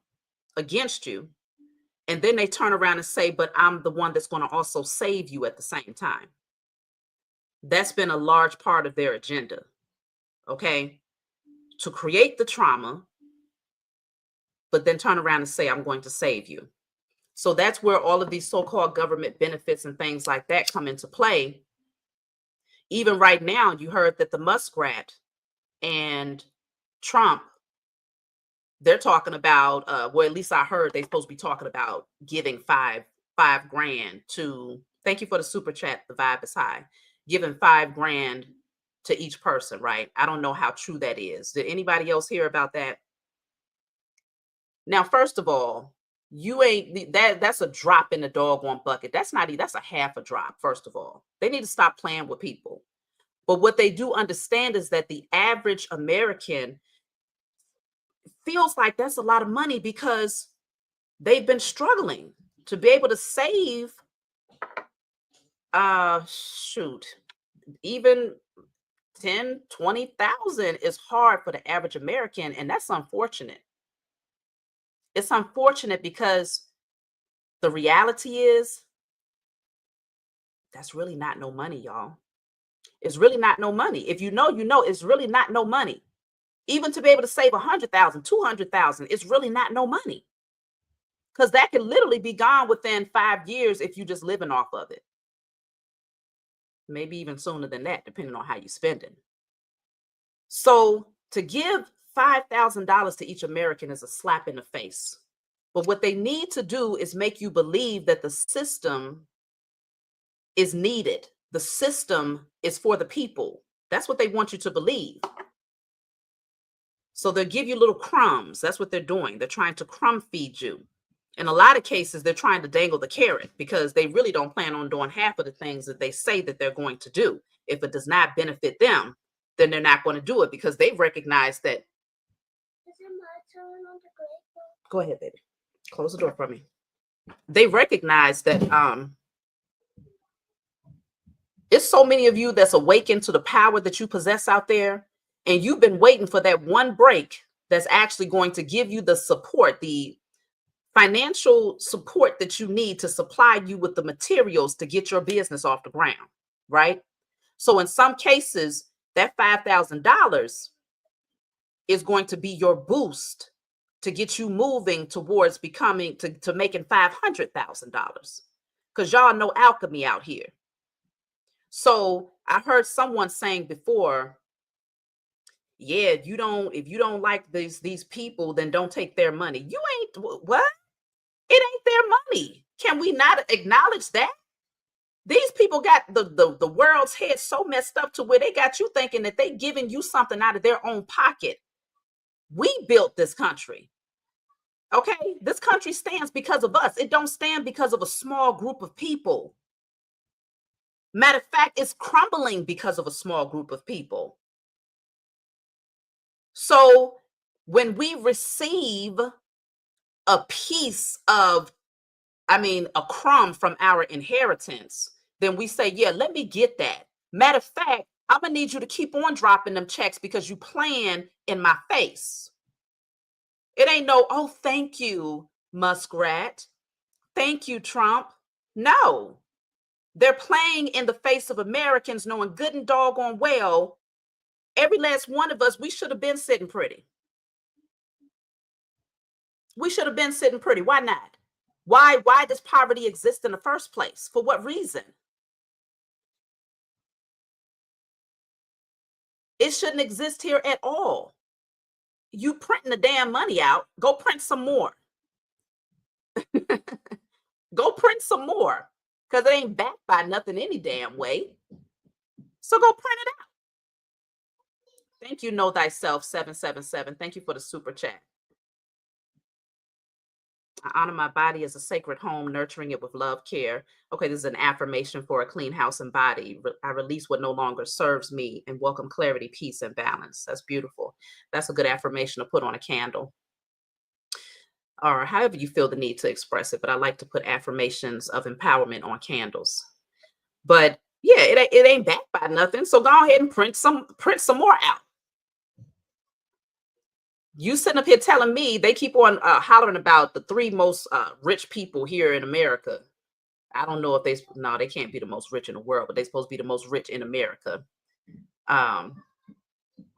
against you, and then they turn around and say, but I'm the one that's going to also save you at the same time. That's been a large part of their agenda, okay? To create the trauma, but then turn around and say, I'm going to save you. So that's where all of these so-called government benefits and things like that come into play. Even right now, you heard that the Muskrat and Trump, they're talking about, well, at least I heard they're supposed to be talking about giving five grand to, thank you for the super chat, the vibe is high, giving $5 grand to each person, right? I don't know how true that is. Did anybody else hear about that? Now, first of all, you ain't that's a drop in the doggone bucket. That's a half a drop. First of all, they need to stop playing with people. But what they do understand is that the average American feels like that's a lot of money because they've been struggling to be able to save even 10, 20,000 is hard for the average American, and that's unfortunate. It's unfortunate because the reality is that's really not no money, y'all. It's really not no money. If you know, it's really not no money. Even to be able to save 100,000, 200,000, it's really not no money. Because that can literally be gone within 5 years if you're just living off of it. Maybe even sooner than that, depending on how you're spending. So to give $5,000 to each American is a slap in the face. But what they need to do is make you believe that the system is needed. The system is for the people. That's what they want you to believe. So they'll give you little crumbs. That's what they're doing. They're trying to crumb feed you. In a lot of cases, they're trying to dangle the carrot because they really don't plan on doing half of the things that they say that they're going to do. If it does not benefit them, then they're not going to do it because they've recognized that. Go ahead, baby. Close the door for me. They recognize that it's so many of you that's awakened to the power that you possess out there, and you've been waiting for that one break that's actually going to give you the support, the financial support that you need to supply you with the materials to get your business off the ground, right? So in some cases, that $5,000 is going to be your boost to get you moving towards becoming to making $500,000, because y'all know alchemy out here. So I heard someone saying before, yeah, if you don't like these people, then don't take their money. You ain't what? It ain't their money. Can we not acknowledge that? These people got the world's head so messed up to where they got you thinking that they giving you something out of their own pocket. We built this country. Okay, this country stands because of us. It don't stand because of a small group of people. Matter of fact, it's crumbling because of a small group of people. So when we receive a piece of, a crumb from our inheritance, then we say, yeah, let me get that. Matter of fact, I'm gonna need you to keep on dropping them checks because you playing in my face. It ain't no, oh, thank you, Muskrat. Thank you, Trump. No, they're playing in the face of Americans, knowing good and doggone well, every last one of us, we should have been sitting pretty. We should have been sitting pretty. Why not? Why does poverty exist in the first place? For what reason? It shouldn't exist here at all. You printing the damn money out, go print some more. Go print some more, because it ain't backed by nothing any damn way. So go print it out. Thank you, Know Thyself 777. Thank you for the super chat. I honor my body as a sacred home, nurturing it with love, care. Okay, this is an affirmation for a clean house and body. I release what no longer serves me and welcome clarity, peace, and balance. That's beautiful. That's a good affirmation to put on a candle, or however you feel the need to express it. But I like to put affirmations of empowerment on candles. But yeah, it ain't backed by nothing. So go ahead and print some more out. You sitting up here telling me they keep on hollering about the three most rich people here in America. I don't know if they can't be the most rich in the world, but they're supposed to be the most rich in America.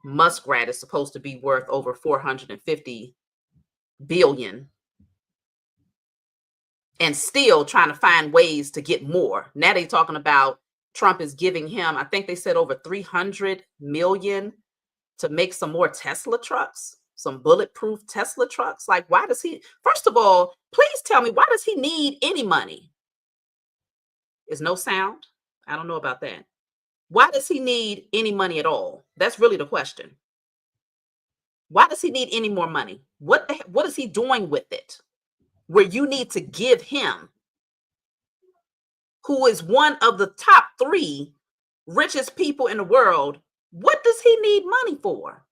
Muskrat is supposed to be worth over 450 billion and still trying to find ways to get more. Now they're talking about Trump is giving him, I think they said over 300 million to make some more Tesla trucks, some bulletproof Tesla trucks. Like, why does he, first of all, please tell me, why does he need any money? Is no sound? I don't know about that. Why does he need any money at all? That's really the question. Why does he need any more money? What is he doing with it? Where you need to give him, who is one of the top 3 richest people in the world, what does he need money for?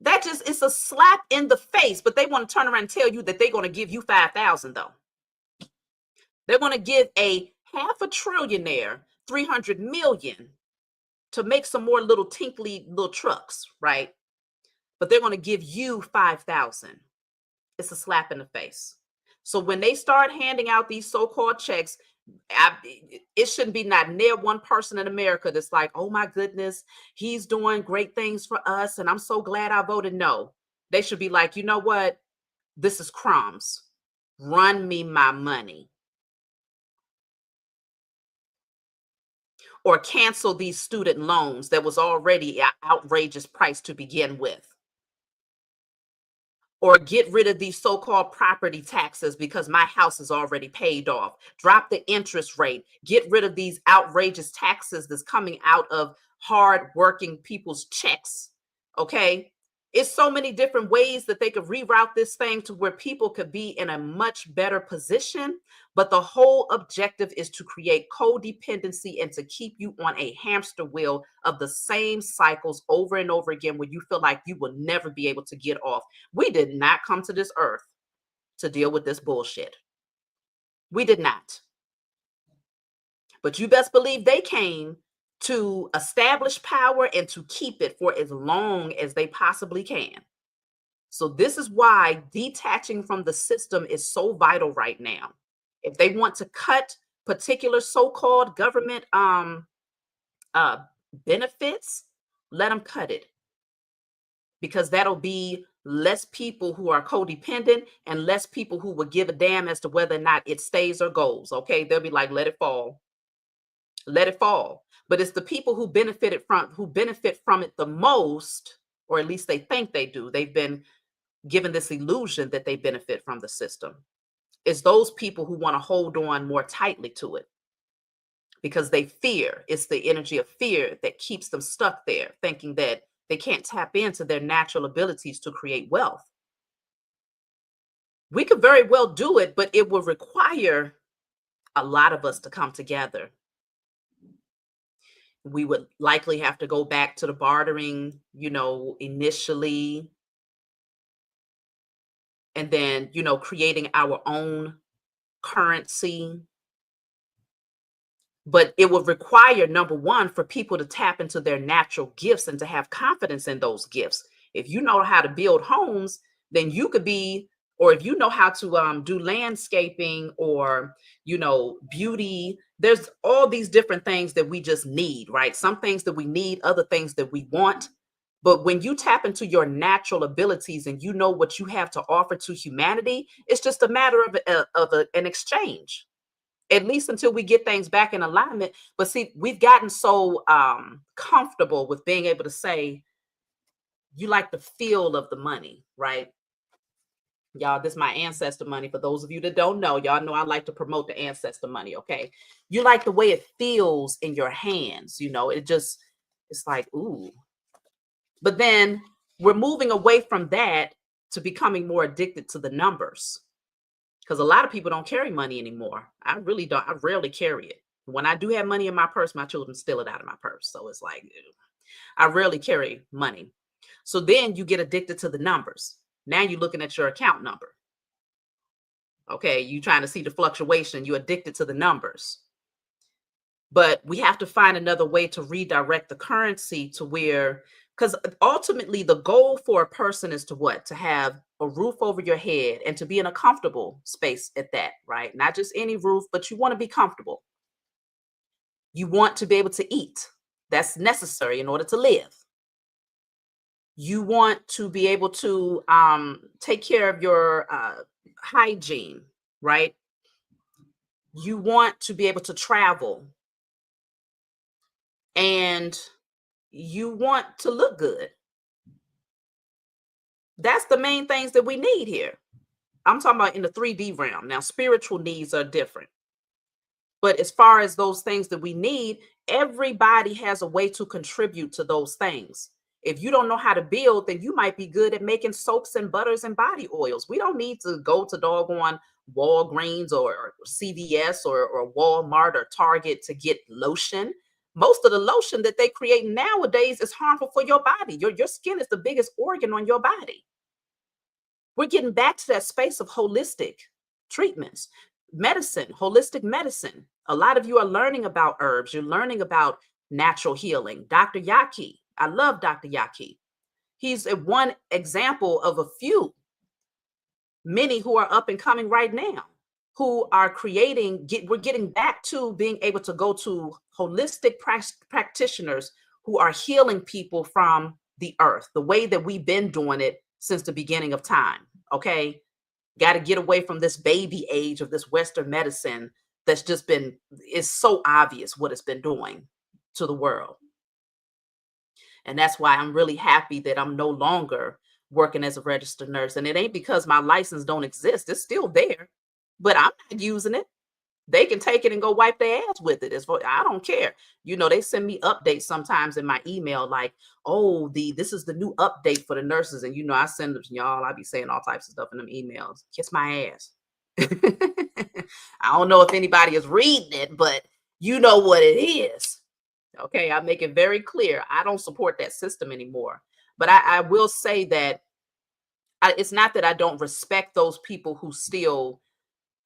That just is a slap in the face, but they want to turn around and tell you that they're going to give you 5,000 though. They're going to give a half a trillionaire 300 million to make some more little tinkly little trucks, right? But they're going to give you 5,000. It's a slap in the face. So when they start handing out these so-called checks, it shouldn't be not near one person in America that's like, oh my goodness, he's doing great things for us and I'm so glad I voted no. They should be like, you know what? This is crumbs. Run me my money. Or cancel these student loans that was already an outrageous price to begin with. Or get rid of these so-called property taxes because my house is already paid off. Drop the interest rate. Get rid of these outrageous taxes that's coming out of hard-working people's checks. Okay? It's so many different ways that they could reroute this thing to where people could be in a much better position. But the whole objective is to create codependency and to keep you on a hamster wheel of the same cycles over and over again, where you feel like you will never be able to get off. We did not come to this earth to deal with this bullshit. We did not. But you best believe they came to establish power and to keep it for as long as they possibly can. So this is why detaching from the system is so vital right now. If they want to cut particular so-called government benefits, let them cut it. Because that'll be less people who are codependent and less people who will give a damn as to whether or not it stays or goes. Okay, they'll be like, let it fall. Let it fall. But it's the people who benefit from it the most, or at least they think they do. They've been given this illusion that they benefit from the system. It's those people who want to hold on more tightly to it because they fear. It's the energy of fear that keeps them stuck there, thinking that they can't tap into their natural abilities to create wealth. We could very well do it, but it will require a lot of us to come together. We would likely have to go back to the bartering, initially. And then, creating our own currency. But it would require, number one, for people to tap into their natural gifts and to have confidence in those gifts. If you know how to build homes, then you could be, or if you know how to do landscaping or, beauty, there's all these different things that we just need, right? Some things that we need, other things that we want. But when you tap into your natural abilities and you know what you have to offer to humanity, it's just a matter of an exchange, at least until we get things back in alignment. But see, we've gotten so comfortable with being able to say, you like the feel of the money, right? Y'all, this is my ancestor money. For those of you that don't know, y'all know I like to promote the ancestor money, okay? You like the way it feels in your hands, you know, it's like, ooh. But then we're moving away from that to becoming more addicted to the numbers. Because a lot of people don't carry money anymore. I really don't. I rarely carry it. When I do have money in my purse, my children steal it out of my purse. So it's like, ew. I rarely carry money. So then you get addicted to the numbers. Now you're looking at your account number. Okay, you trying to see the fluctuation. You're addicted to the numbers. But we have to find another way to redirect the currency to where, because ultimately the goal for a person is to what? To have a roof over your head and to be in a comfortable space at that, right? Not just any roof, but you want to be comfortable. You want to be able to eat. That's necessary in order to live. You want to be able to take care of your hygiene, right? You want to be able to travel, and you want to look good. That's the main things that we need here. I'm talking about in the 3D realm. Now, spiritual needs are different. But as far as those things that we need, everybody has a way to contribute to those things. If you don't know how to build, then you might be good at making soaps and butters and body oils. We don't need to go to doggone Walgreens or CVS or Walmart or Target to get lotion. Most of the lotion that they create nowadays is harmful for your body. Your skin is the biggest organ on your body. We're getting back to that space of holistic treatments, medicine, holistic medicine. A lot of you are learning about herbs. You're learning about natural healing. Dr. Yaki, I love Dr. Yaki. He's one example of a few, many who are up and coming right now, who are creating, we're getting back to being able to go to holistic practitioners who are healing people from the earth, the way that we've been doing it since the beginning of time. Okay. Got to get away from this baby age of this Western medicine that's just been, it's so obvious what it's been doing to the world. And that's why I'm really happy that I'm no longer working as a registered nurse. And it ain't because my license don't exist. It's still there, but I'm not using it. They can take it and go wipe their ass with it. I don't care. You know, they send me updates sometimes in my email, like, oh, this is the new update for the nurses. And you know, I send them, y'all, I be saying all types of stuff in them emails. Kiss my ass. I don't know if anybody is reading it, but you know what it is. Okay, I make it very clear. I don't support that system anymore. But I will say that it's not that I don't respect those people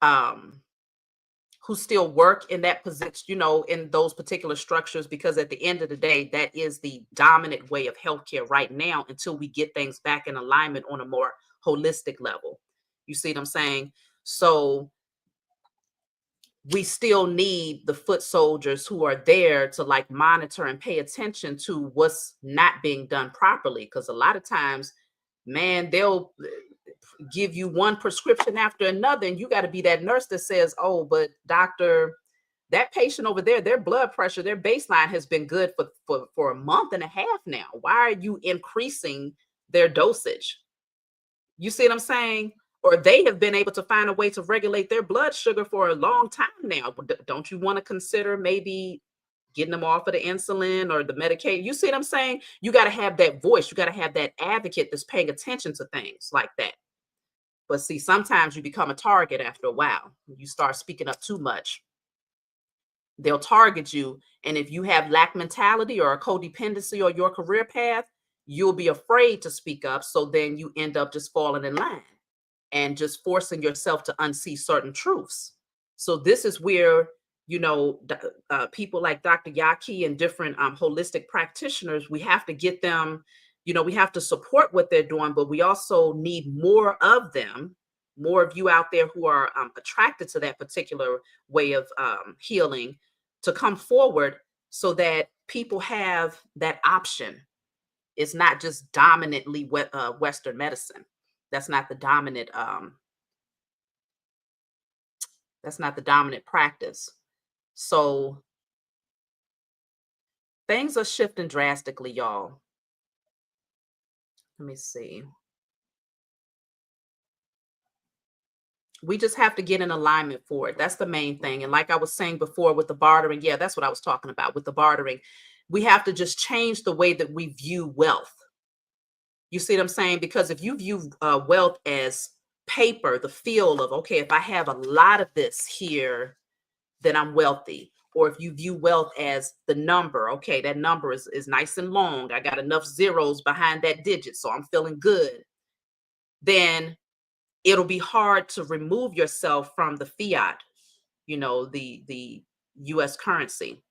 um, who still work in that position, you know, in those particular structures, because at the end of the day, that is the dominant way of healthcare right now until we get things back in alignment on a more holistic level. You see what I'm saying? So we still need the foot soldiers who are there to like monitor and pay attention to what's not being done properly. Because a lot of times, man, they'll give you one prescription after another, and you got to be that nurse that says, oh, but doctor, that patient over there, their blood pressure, their baseline has been good for a month and a half now. Why are you increasing their dosage? You see what I'm saying? Or they have been able to find a way to regulate their blood sugar for a long time now. Don't you want to consider maybe getting them off of the insulin or the medication? You see what I'm saying? You got to have that voice. You got to have that advocate that's paying attention to things like that. But see, sometimes you become a target after a while. You start speaking up too much. They'll target you. And if you have lack mentality or a codependency or your career path, you'll be afraid to speak up. So then you end up just falling in line and just forcing yourself to unsee certain truths. So this is where, you know, people like Dr. Yaki and different holistic practitioners, we have to get them, you know, we have to support what they're doing, but we also need more of them, more of you out there who are attracted to that particular way of healing to come forward so that people have that option. It's not just dominantly Western medicine. That's not the dominant practice. So things are shifting drastically, y'all. Let me see. We just have to get in alignment for it. That's the main thing. And like I was saying before with the bartering, yeah, that's what I was talking about with the bartering. We have to just change the way that we view wealth. You see what I'm saying? Because if you view wealth as paper, the feel of, okay, if I have a lot of this here, then I'm wealthy. Or if you view wealth as the number, okay, that number is nice and long. I got enough zeros behind that digit, so I'm feeling good. Then it'll be hard to remove yourself from the fiat, the US currency.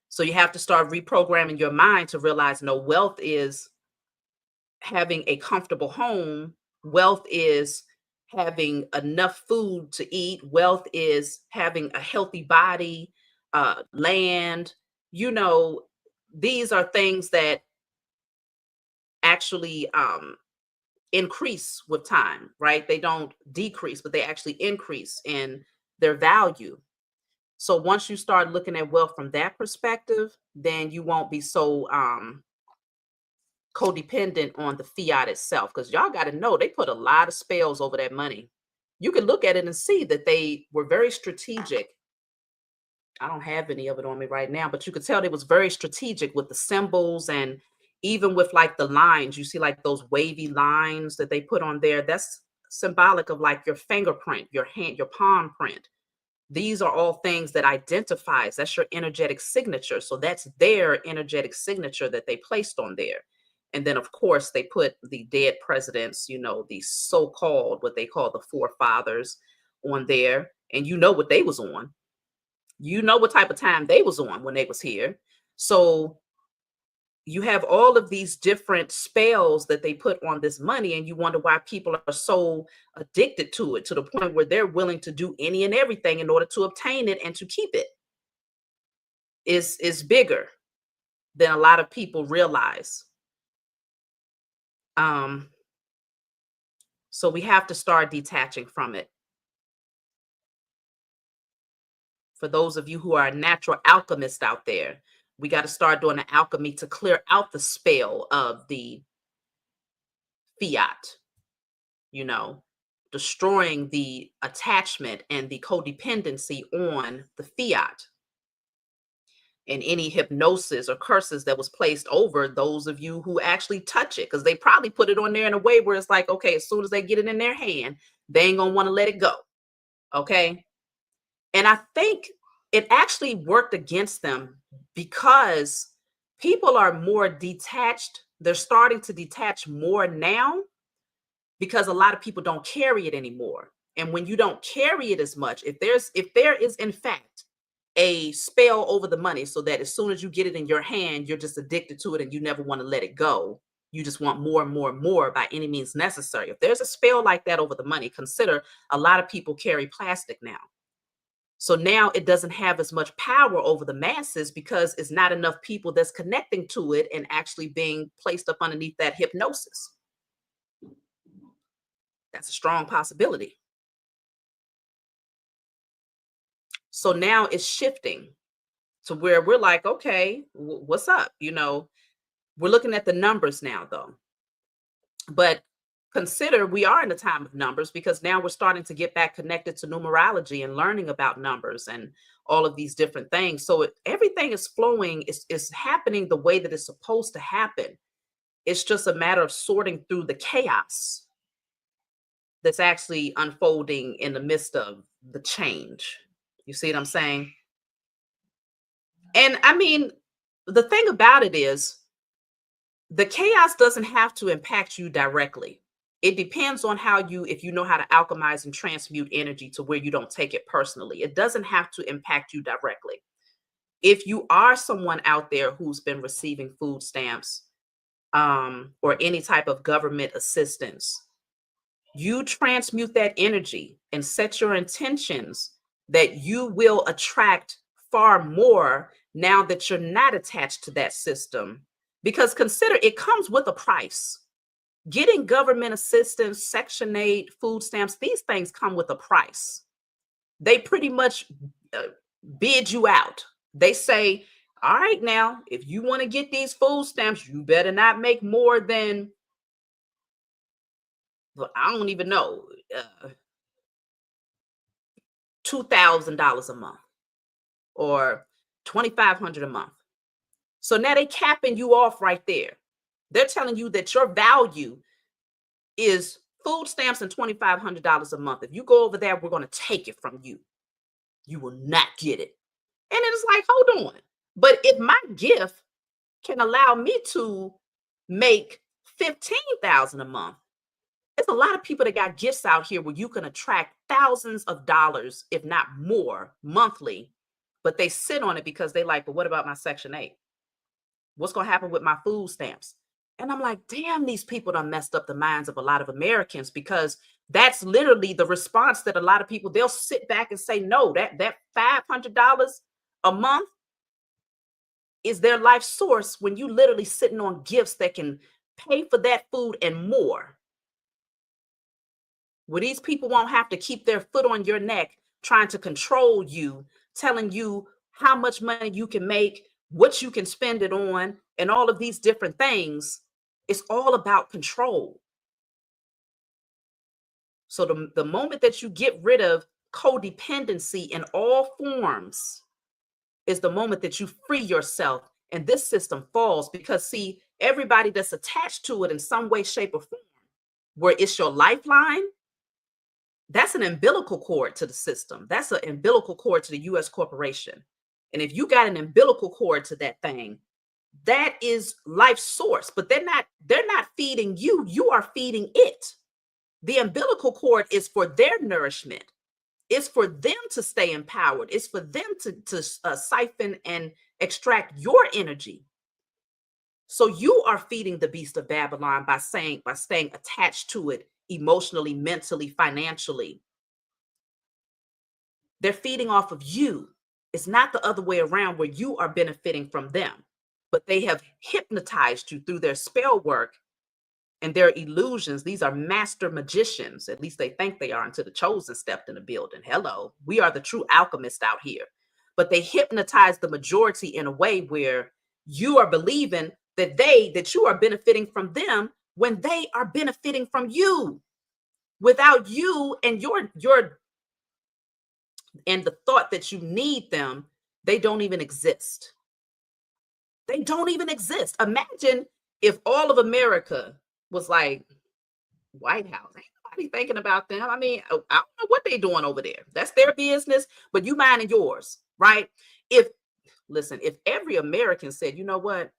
So you have to start reprogramming your mind to realize no, wealth is having a comfortable home. Wealth is having enough food to eat. Wealth is having a healthy body, land. These are things that actually increase with time, right? They don't decrease, but they actually increase in their value. So once you start looking at wealth from that perspective, then you won't be so codependent on the fiat itself. Because y'all got to know they put a lot of spells over that money. You can look at it and see that they were very strategic. I don't have any of it on me right now, but you could tell they was very strategic with the symbols, and even with like the lines. You see like those wavy lines that they put on there. That's symbolic of like your fingerprint, your hand, your palm print. These are all things that identifies. That's your energetic signature. So that's their energetic signature that they placed on there. And then, of course, they put the dead presidents, the so-called, what they call the forefathers on there. And you know what they was on. You know what type of time they was on when they was here. So you have all of these different spells that they put on this money, and you wonder why people are so addicted to it, to the point where they're willing to do any and everything in order to obtain it and to keep it. Is bigger than a lot of people realize. So we have to start detaching from it. For those of you who are a natural alchemist out there, we got to start doing the alchemy to clear out the spell of the fiat, destroying the attachment and the codependency on the fiat, and any hypnosis or curses that was placed over those of you who actually touch it, because they probably put it on there in a way where it's like, okay, as soon as they get it in their hand, they ain't gonna want to let it go. Okay. And I think it actually worked against them because people are more detached. They're starting to detach more now because a lot of people don't carry it anymore. And when you don't carry it as much, if there is in fact a spell over the money, so that as soon as you get it in your hand, you're just addicted to it and you never want to let it go. You just want more and more and more by any means necessary. If there's a spell like that over the money, consider a lot of people carry plastic now. So now it doesn't have as much power over the masses because it's not enough people that's connecting to it and actually being placed up underneath that hypnosis. That's a strong possibility. So now it's shifting to where we're like, okay, what's up? We're looking at the numbers now, though. But consider we are in a time of numbers, because now we're starting to get back connected to numerology and learning about numbers and all of these different things. So everything is flowing, is happening the way that it's supposed to happen. It's just a matter of sorting through the chaos that's actually unfolding in the midst of the change. You see what I'm saying? And I mean, the thing about it is, the chaos doesn't have to impact you directly. It depends on if you know how to alchemize and transmute energy to where you don't take it personally. It doesn't have to impact you directly. If you are someone out there who's been receiving food stamps, or any type of government assistance, you transmute that energy and set your intentions that you will attract far more now that you're not attached to that system. Because consider, it comes with a price. Getting government assistance, Section 8, food stamps, these things come with a price. They pretty much bid you out. They say, all right, now, if you want to get these food stamps, you better not make more than, well, I don't even know, $2,000 a month or $2,500 a month. So now they capping you off right there. They're telling you that your value is food stamps and $2,500 a month. If you go over there, we're going to take it from you. You will not get it. And it's like, hold on. But if my gift can allow me to make $15,000 a month, there's a lot of people that got gifts out here where you can attract thousands of dollars, if not more, monthly. But they sit on it because they like, but what about my Section 8? What's going to happen with my food stamps? And I'm like, damn, these people done messed up the minds of a lot of Americans, because that's literally the response that a lot of people, they'll sit back and say, no, that $500 a month is their life source, when you literally sitting on gifts that can pay for that food and more. Where these people won't have to keep their foot on your neck trying to control you, telling you how much money you can make, what you can spend it on, and all of these different things. It's all about control. So the moment that you get rid of codependency in all forms is the moment that you free yourself, and this system falls. Because see, everybody that's attached to it in some way, shape, or form, where it's your lifeline, that's an umbilical cord to the system. That's an umbilical cord to the U.S. corporation. And if you got an umbilical cord to that thing, that is life source. But they're not feeding you. You are feeding it. The umbilical cord is for their nourishment. It's for them to stay empowered. It's for them to siphon and extract your energy. So you are feeding the beast of Babylon by staying attached to it emotionally, mentally, financially. They're feeding off of you. It's not the other way around, where you are benefiting from them. But they have hypnotized you through their spell work and their illusions. These are master magicians. At least they think they are, until the chosen stepped in the building. Hello, we are the true alchemists out here. But they hypnotize the majority in a way where you are believing that you are benefiting from them, when they are benefiting from you. Without you and and the thought that you need them, they don't even exist. They don't even exist. Imagine if all of America was like White House. Ain't nobody thinking about them. I mean, I don't know what they're doing over there. That's their business, but you minding yours, right? If every American said, you know what,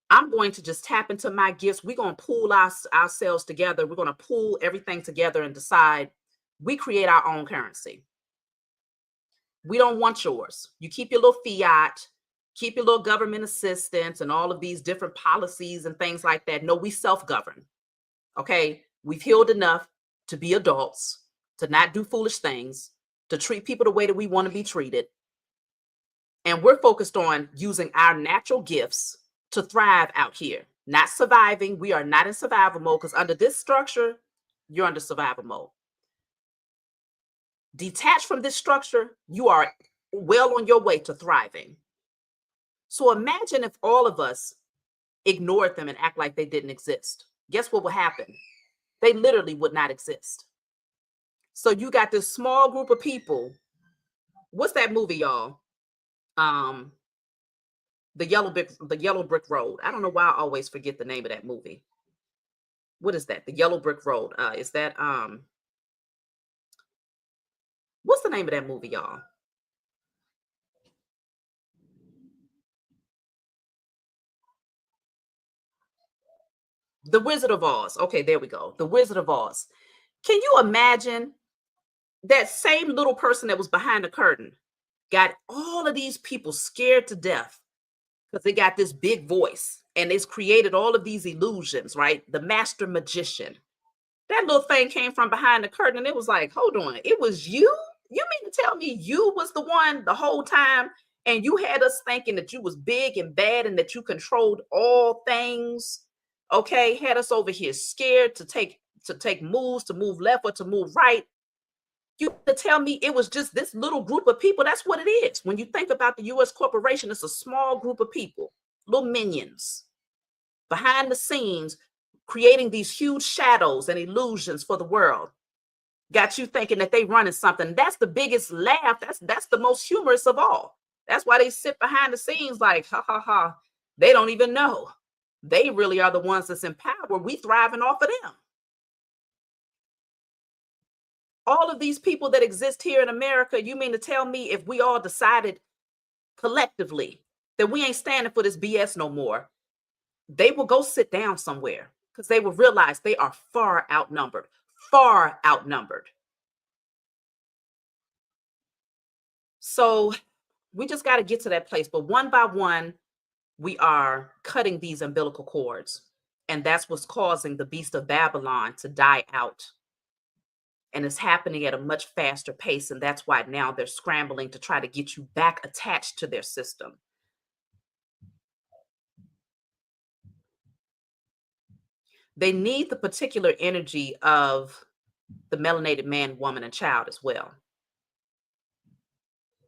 I'm going to just tap into my gifts. We're going to pool ourselves together. We're going to pool everything together and decide we create our own currency. We don't want yours. You keep your little fiat, keep your little government assistance and all of these different policies and things like that. No, we self-govern. Okay. We've healed enough to be adults, to not do foolish things, to treat people the way that we want to be treated. And we're focused on using our natural gifts to thrive out here, not surviving. We are not in survival mode, because under this structure, you're under survival mode. Detached from this structure, you are well on your way to thriving. So imagine if all of us ignored them and act like they didn't exist. Guess what would happen? They literally would not exist. So you got this small group of people. What's that movie, y'all? The Yellow Brick Road. I don't know why I always forget the name of that movie. What is that? The Yellow Brick Road. Is that what's the name of that movie, y'all? The Wizard of Oz. Okay, there we go. The Wizard of Oz. Can you imagine that same little person that was behind the curtain got all of these people scared to death because they got this big voice, and it's created all of these illusions, right? The master magician. That little thing came from behind the curtain, and it was like, hold on, it was you? You mean to tell me you was the one the whole time, and you had us thinking that you was big and bad and that you controlled all things? Okay, had us over here scared to take moves, to move left or to move right. You to tell me it was just this little group of people? That's what it is. When you think about the U.S. corporation, it's a small group of people, little minions behind the scenes, creating these huge shadows and illusions for the world. got you thinking that they running something. That's the biggest laugh. That's the most humorous of all. That's why they sit behind the scenes like, ha ha ha. They don't even know. They really are the ones that's in power. We thriving off of them. All of these people that exist here in America, you mean to tell me if we all decided collectively that we ain't standing for this BS no more, they will go sit down somewhere because they will realize they are far outnumbered, far outnumbered. So we just got to get to that place. But one by one, we are cutting these umbilical cords. And that's what's causing the beast of Babylon to die out. And it's happening at a much faster pace. And that's why now they're scrambling to try to get you back attached to their system. They need the particular energy of the melanated man, woman, and child as well.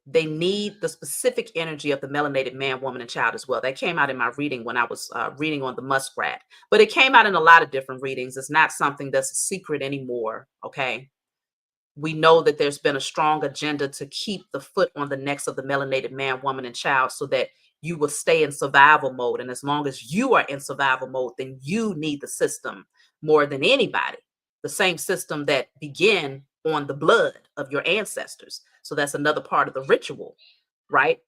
They need the specific energy of the melanated man, woman, and child as well. That came out in my reading when I was reading on the muskrat, but it came out in a lot of different readings. It's not something that's a secret anymore. Okay. We know that there's been a strong agenda to keep the foot on the necks of the melanated man, woman, and child so that you will stay in survival mode. And as long as you are in survival mode, then you need the system more than anybody. The same system that began on the blood of your ancestors. So that's another part of the ritual, right?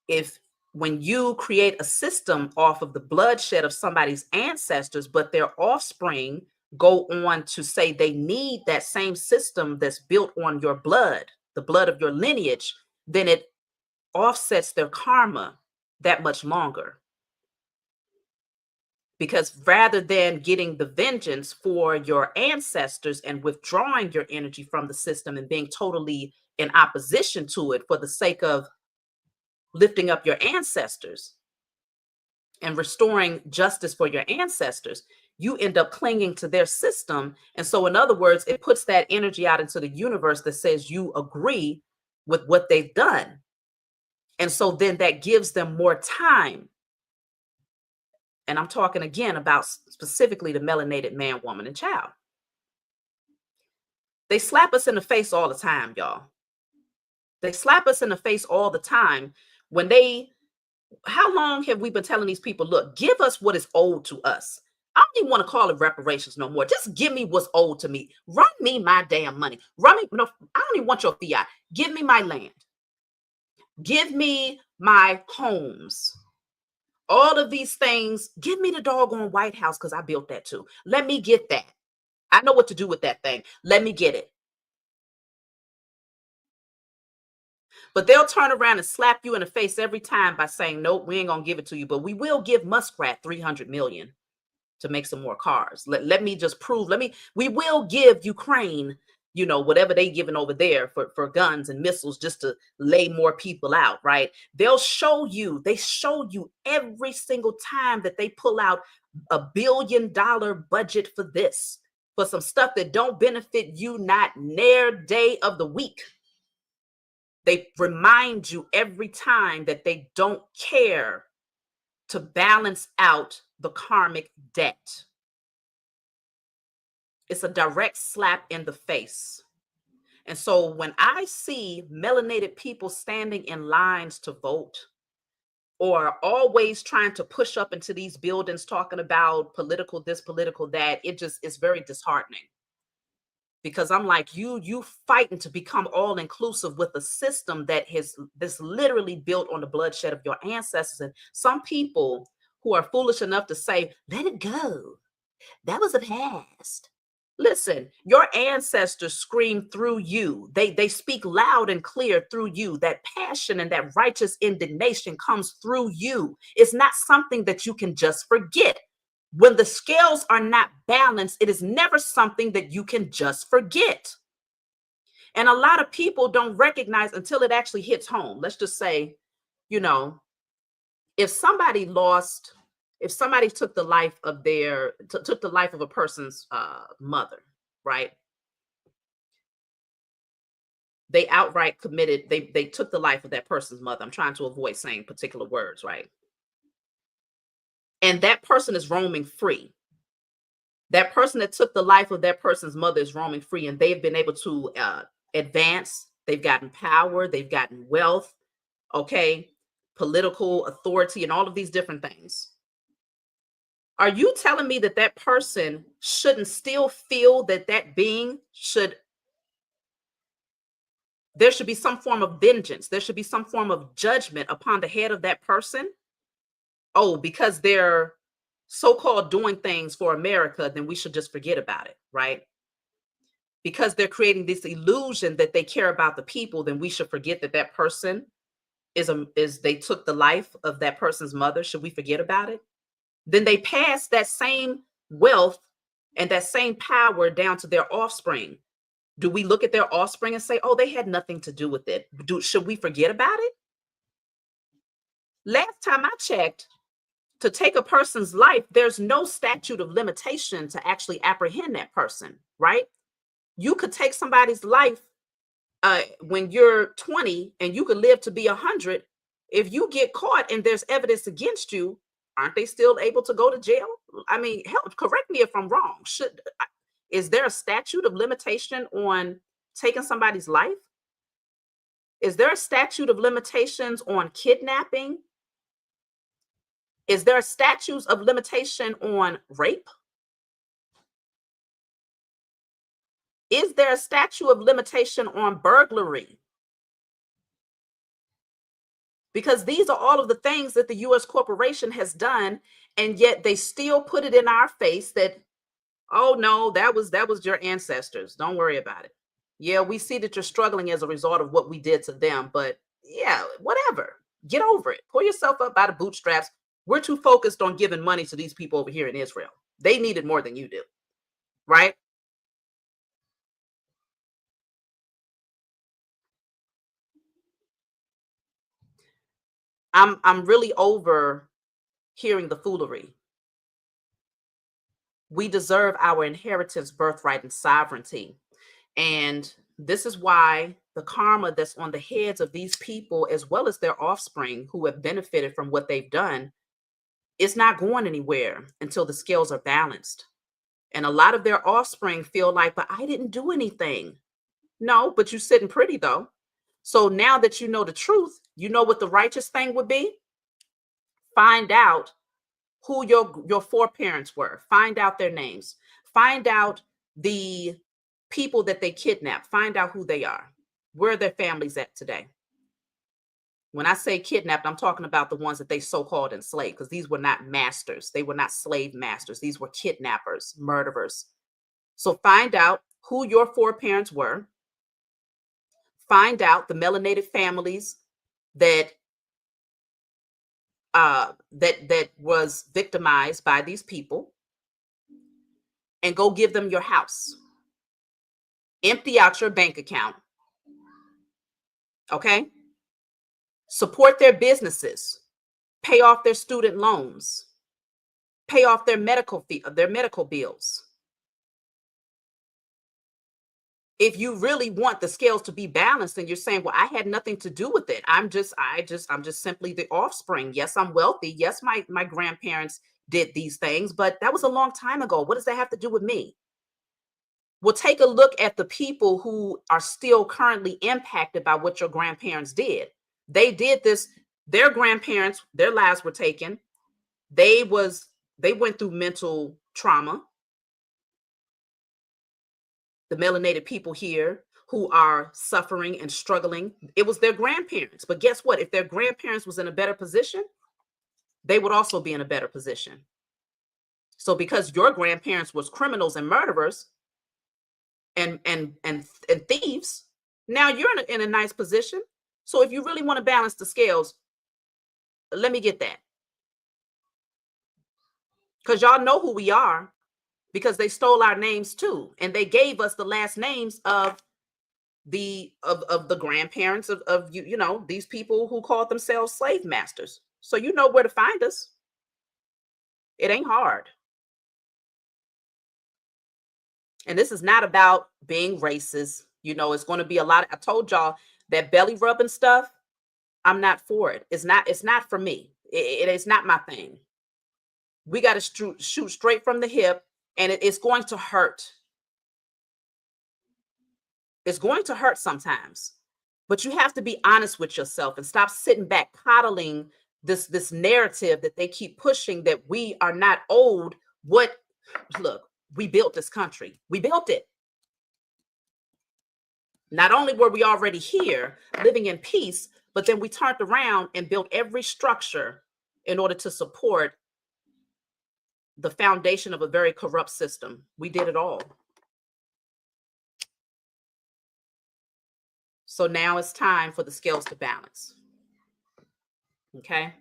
If when you create a system off of the bloodshed of somebody's ancestors, but their offspring go on to say they need that same system that's built on your blood, the blood of your lineage, then it offsets their karma that much longer. Because rather than getting the vengeance for your ancestors and withdrawing your energy from the system and being totally in opposition to it for the sake of lifting up your ancestors and restoring justice for your ancestors, you end up clinging to their system. And so, in other words, it puts that energy out into the universe that says you agree with what they've done. And so then that gives them more time. And I'm talking again about specifically the melanated man, woman, and child. They slap us in the face all the time, y'all. They slap us in the face all the time when how long have we been telling these people, look, give us what is owed to us? I don't even want to call it reparations no more. Just give me what's owed to me. Run me my damn money. Run me. No, I don't even want your fiat. Give me my land. Give me my homes. All of these things. Give me the doggone White House because I built that too. Let me get that. I know what to do with that thing. Let me get it. But they'll turn around and slap you in the face every time by saying, nope, we ain't going to give it to you. But we will give Muskrat 300 million to make some more cars. Let me just prove, we will give Ukraine, whatever they giving over there for guns and missiles just to lay more people out, right? They show you every single time that they pull out $1 billion budget for this, for some stuff that don't benefit you, not near day of the week. They remind you every time that they don't care to balance out the karmic debt. It's a direct slap in the face. And so when I see melanated people standing in lines to vote or always trying to push up into these buildings talking about political this, political that, it just is very disheartening. Because I'm like, you fighting to become all inclusive with a system that's literally built on the bloodshed of your ancestors. And some people who are foolish enough to say, let it go. That was the past. Listen, your ancestors scream through you. They speak loud and clear through you. That passion and that righteous indignation comes through you. It's not something that you can just forget. When the scales are not balanced, it is never something that you can just forget. And a lot of people don't recognize until it actually hits home. Let's just say, if somebody took the life of took the life of a person's mother, right? They outright committed, they took the life of that person's mother. I'm trying to avoid saying particular words, right? And that person is roaming free. That person that took the life of that person's mother is roaming free, and they've been able to advance. They've gotten power, they've gotten wealth, okay, political authority, and all of these different things. Are you telling me that that person shouldn't still feel that that being should, there should be some form of vengeance, there should be some form of judgment upon the head of that person? Oh, because they're so-called doing things for America, then we should just forget about it, right? Because they're creating this illusion that they care about the people, then we should forget that that person is they took the life of that person's mother. Should we forget about it? Then they pass that same wealth and that same power down to their offspring. Do we look at their offspring and say, oh, they had nothing to do with it? Should we forget about it? Last time I checked, to take a person's life, there's no statute of limitation to actually apprehend that person, right? You could take somebody's life when you're 20 and you could live to be 100. If you get caught and there's evidence against you, aren't they still able to go to jail? I mean, help, correct me if I'm wrong. Is there a statute of limitation on taking somebody's life? Is there a statute of limitations on kidnapping? Is there a statute of limitation on rape? Is there a statute of limitation on burglary? Because these are all of the things that the U.S. corporation has done, and yet they still put it in our face that, oh no, that was your ancestors. Don't worry about it. Yeah, we see that you're struggling as a result of what we did to them, but yeah, whatever. Get over it. Pull yourself up by the bootstraps. We're too focused on giving money to these people over here in Israel. They need it more than you do, right? I'm really over hearing the foolery. We deserve our inheritance, birthright, and sovereignty. And this is why the karma that's on the heads of these people, as well as their offspring who have benefited from what they've done, is not going anywhere until the scales are balanced. And a lot of their offspring feel like, but I didn't do anything. No, but you're sitting pretty though. So now that you know the truth, you know what the righteous thing would be? Find out who your foreparents were. Find out their names. Find out the people that they kidnapped. Find out who they are. Where are their families at today? When I say kidnapped, I'm talking about the ones that they so-called enslaved, because these were not masters. They were not slave masters. These were kidnappers, murderers. So find out who your foreparents were. Find out the melanated families that that was victimized by these people, and go give them your house. Empty out your bank account. Okay? Support their businesses. Pay off their student loans. Pay off their medical bills. If you really want the scales to be balanced and you're saying, well, I had nothing to do with it. I'm just simply the offspring. Yes, I'm wealthy. Yes, my grandparents did these things, but that was a long time ago. What does that have to do with me? Well, take a look at the people who are still currently impacted by what your grandparents did. They did this, their grandparents, their lives were taken. They went through mental trauma. The melanated people here who are suffering and struggling, it was their grandparents. But guess what? If their grandparents was in a better position, they would also be in a better position. So because your grandparents was criminals and murderers and thieves, now you're in a nice position. So if you really want to balance the scales, let me get that. Because y'all know who we are, because they stole our names too, and they gave us the last names of the grandparents of you know, these people who called themselves slave masters. So you know where to find us. It ain't hard. And this is not about being racist. You know, it's going to be a lot. I told y'all that belly rubbing stuff, I'm not for it. It's not for me. It is not my thing. We got to shoot straight from the hip. And it's going to hurt. It's going to hurt sometimes, but you have to be honest with yourself and stop sitting back coddling this narrative that they keep pushing, that we are not owed what. Look, we built this country. We built it. Not only were we already here living in peace, but then we turned around and built every structure in order to support the foundation of a very corrupt system. We did it all. So now it's time for the scales to balance. Okay?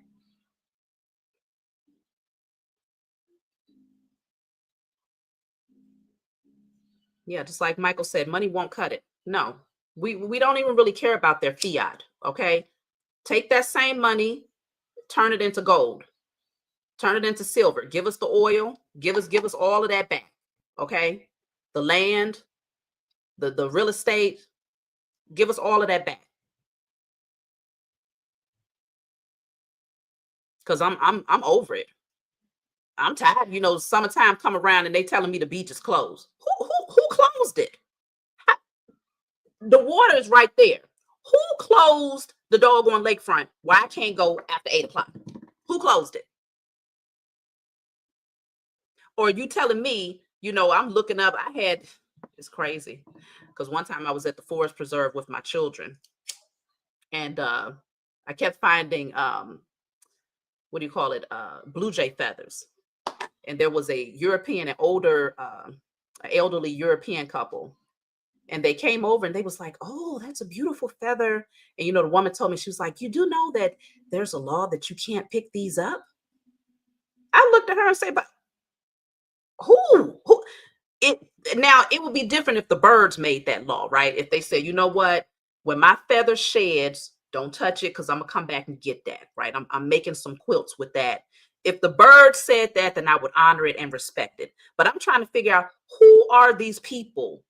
Yeah, just like Michael said, money won't cut it. No, we don't even really care about their fiat. Okay? Take that same money, turn it into gold, turn it into silver. Give us the oil, give us all of that back. Okay? The land, the real estate, give us all of that back. Because I'm over it. I'm tired. You know, summertime come around and they telling me the beach is closed. Who closed it? The water is right there. Who closed the doggone lakefront? Why I can't go after 8 o'clock? Who closed it? Or you telling me, you know, I'm looking up. It's crazy. Because one time I was at the forest preserve with my children, and I kept finding what do you call it? Blue jay feathers. And there was a European, an older, elderly European couple. And they came over and they was like, oh, that's a beautiful feather. And, you know, the woman told me, she was like, you do know that there's a law that you can't pick these up? I looked at her and said, but who? It now, it would be different if the birds made that law, right? If they said, you know what, when my feather sheds, don't touch it because I'm gonna come back and get that, right? I'm making some quilts with that. If the bird said that, then I would honor it and respect it. But I'm trying to figure out, who are these people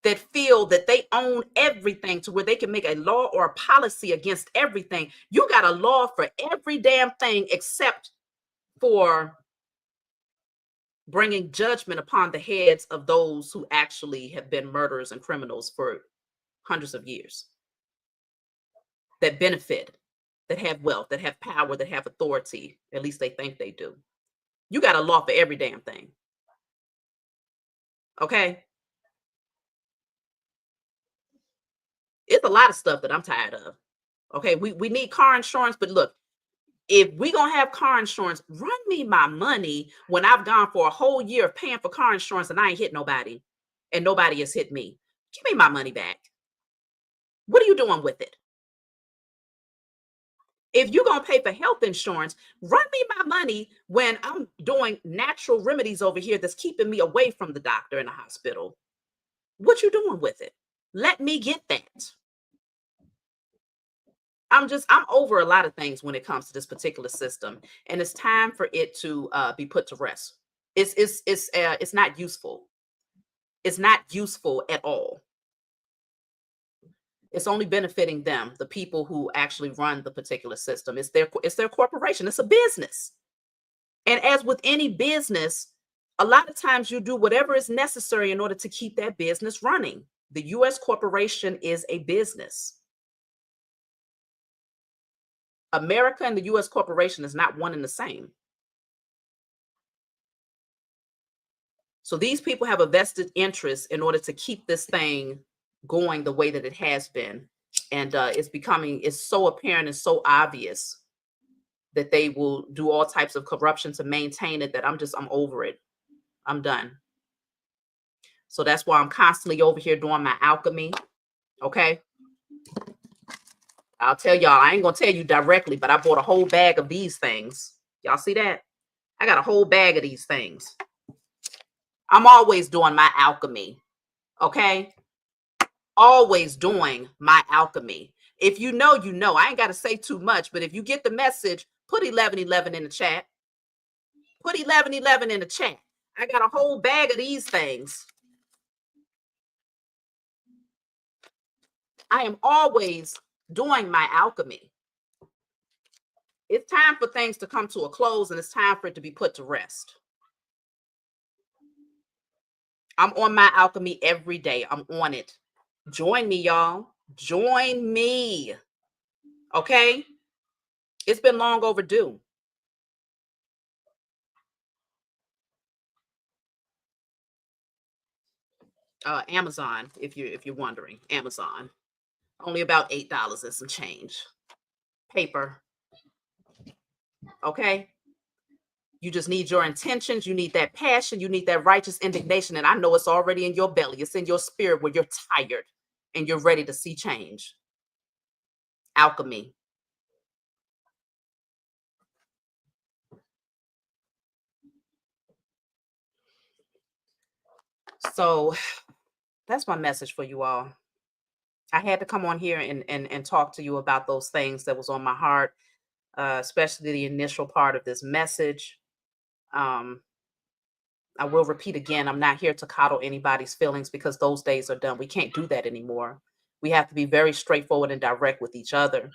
that feel that they own everything to where they can make a law or a policy against everything? You got a law for every damn thing except for bringing judgment upon the heads of those who actually have been murderers and criminals for hundreds of years, that benefit, that have wealth, that have power, that have authority. At least they think they do. You got a law for every damn thing. Okay? It's a lot of stuff that I'm tired of. Okay, we need car insurance, but look, if we gonna have car insurance, run me my money when I've gone for a whole year of paying for car insurance and I ain't hit nobody, and nobody has hit me. Give me my money back. What are you doing with it? If you're gonna pay for health insurance, run me my money when I'm doing natural remedies over here that's keeping me away from the doctor in the hospital. What you doing with it? Let me get that. I'm over a lot of things when it comes to this particular system, and it's time for it to be put to rest. It's not useful. It's not useful at all. It's only benefiting them, the people who actually run the particular system. It's their corporation. It's a business. And as with any business, a lot of times you do whatever is necessary in order to keep that business running. The US corporation is a business. America and the US corporation is not one and the same. So these people have a vested interest in order to keep this thing going the way that it has been. And it's so apparent and so obvious that they will do all types of corruption to maintain it, that I'm over it. I'm done. So that's why I'm constantly over here doing my alchemy. Okay. I'll tell y'all, I ain't gonna tell you directly, but I bought a whole bag of these things. Y'all see that? I got a whole bag of these things. I'm always doing my alchemy. Okay. Always doing my alchemy. If you know, you know. I ain't got to say too much, but if you get the message, put 1111 in the chat. Put 1111 in the chat. I got a whole bag of these things. I am always doing my alchemy. It's time for things to come to a close, and it's time for it to be put to rest. I'm on my alchemy every day. I'm on it. Join me, y'all. Join me. Okay? It's been long overdue. Amazon, if you're wondering, Amazon. Only about $8 and some change. Paper. Okay? You just need your intentions. You need that passion. You need that righteous indignation. And I know it's already in your belly. It's in your spirit where you're tired and you're ready to see change. Alchemy. So that's my message for you all. I had to come on here and talk to you about those things that was on my heart, especially the initial part of this message. Um, I will repeat again, I'm not here to coddle anybody's feelings because those days are done. We can't do that anymore. We have to be very straightforward and direct with each other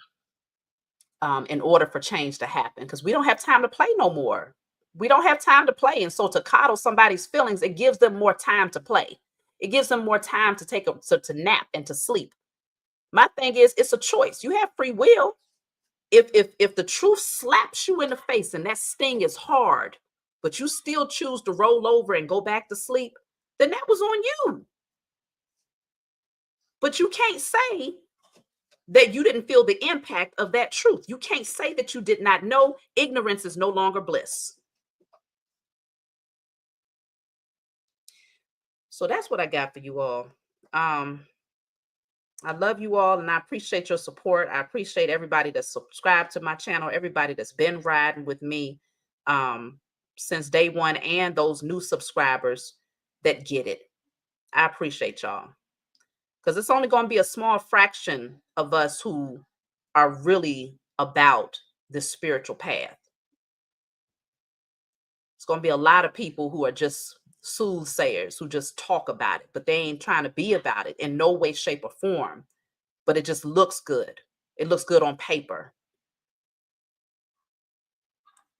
in order for change to happen, because we don't have time to play no more. We don't have time to play. And so to coddle somebody's feelings, it gives them more time to play. It gives them more time to to nap and to sleep. My thing is, it's a choice. You have free will. If the truth slaps you in the face and that sting is hard, but you still choose to roll over and go back to sleep, then that was on you. But you can't say that you didn't feel the impact of that truth. You can't say that you did not know. Ignorance is no longer bliss. So that's what I got for you all. I love you all and I appreciate your support. I appreciate everybody that's subscribed to my channel, everybody that's been riding with me since day one, and those new subscribers that get it. I appreciate y'all, because it's only going to be a small fraction of us who are really about the spiritual path. It's going to be a lot of people who are just soothsayers, who just talk about it, but they ain't trying to be about it in no way, shape, or form. But it just looks good. It looks good on paper.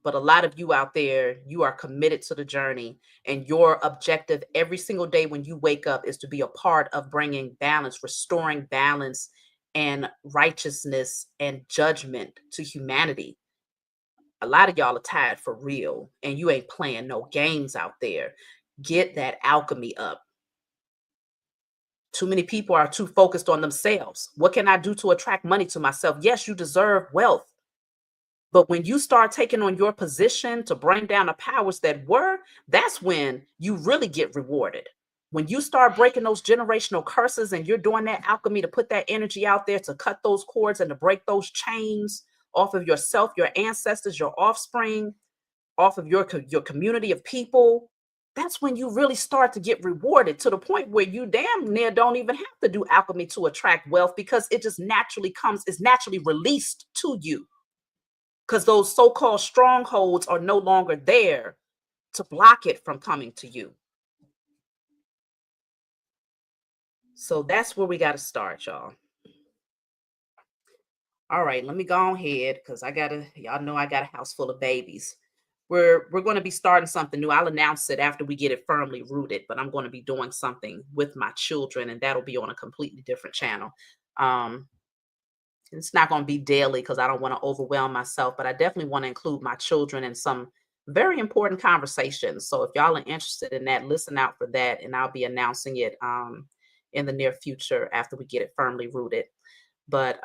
But a lot of you out there, you are committed to the journey, and your objective every single day when you wake up is to be a part of bringing balance, restoring balance and righteousness and judgment to humanity. A lot of y'all are tired for real, and you ain't playing no games out there. Get that alchemy up. Too many people are too focused on themselves. What can I do to attract money to myself? Yes, you deserve wealth. But when you start taking on your position to bring down the powers that were, that's when you really get rewarded. When you start breaking those generational curses and you're doing that alchemy to put that energy out there to cut those cords and to break those chains off of yourself, your ancestors, your offspring, off of your community of people, that's when you really start to get rewarded, to the point where you damn near don't even have to do alchemy to attract wealth, because it just naturally comes, is naturally released to you, because those so-called strongholds are no longer there to block it from coming to you. So that's where we got to start, y'all. All right, let me go ahead, because y'all know I got a house full of babies. We're going to be starting something new. I'll announce it after we get it firmly rooted, but I'm going to be doing something with my children, and that'll be on a completely different channel. It's not going to be daily because I don't want to overwhelm myself, but I definitely want to include my children in some very important conversations. So if y'all are interested in that, listen out for that, and I'll be announcing it in the near future after we get it firmly rooted. But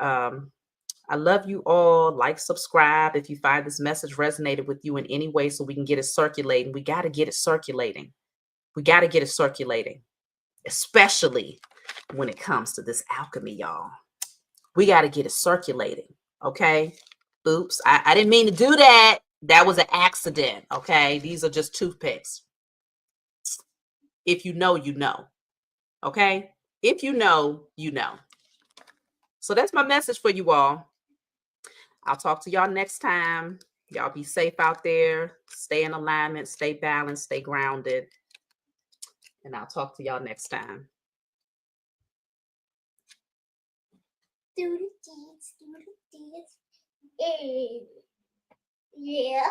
I love you all. Like, subscribe if you find this message resonated with you in any way, so we can get it circulating. We got to get it circulating. We got to get it circulating, especially when it comes to this alchemy, y'all. We got to get it circulating. Okay. Oops. I didn't mean to do that. That was an accident. Okay. These are just toothpicks. If you know, you know. Okay. If you know, you know. So that's my message for you all. I'll talk to y'all next time. Y'all be safe out there. Stay in alignment, stay balanced, stay grounded. And I'll talk to y'all next time. Yeah.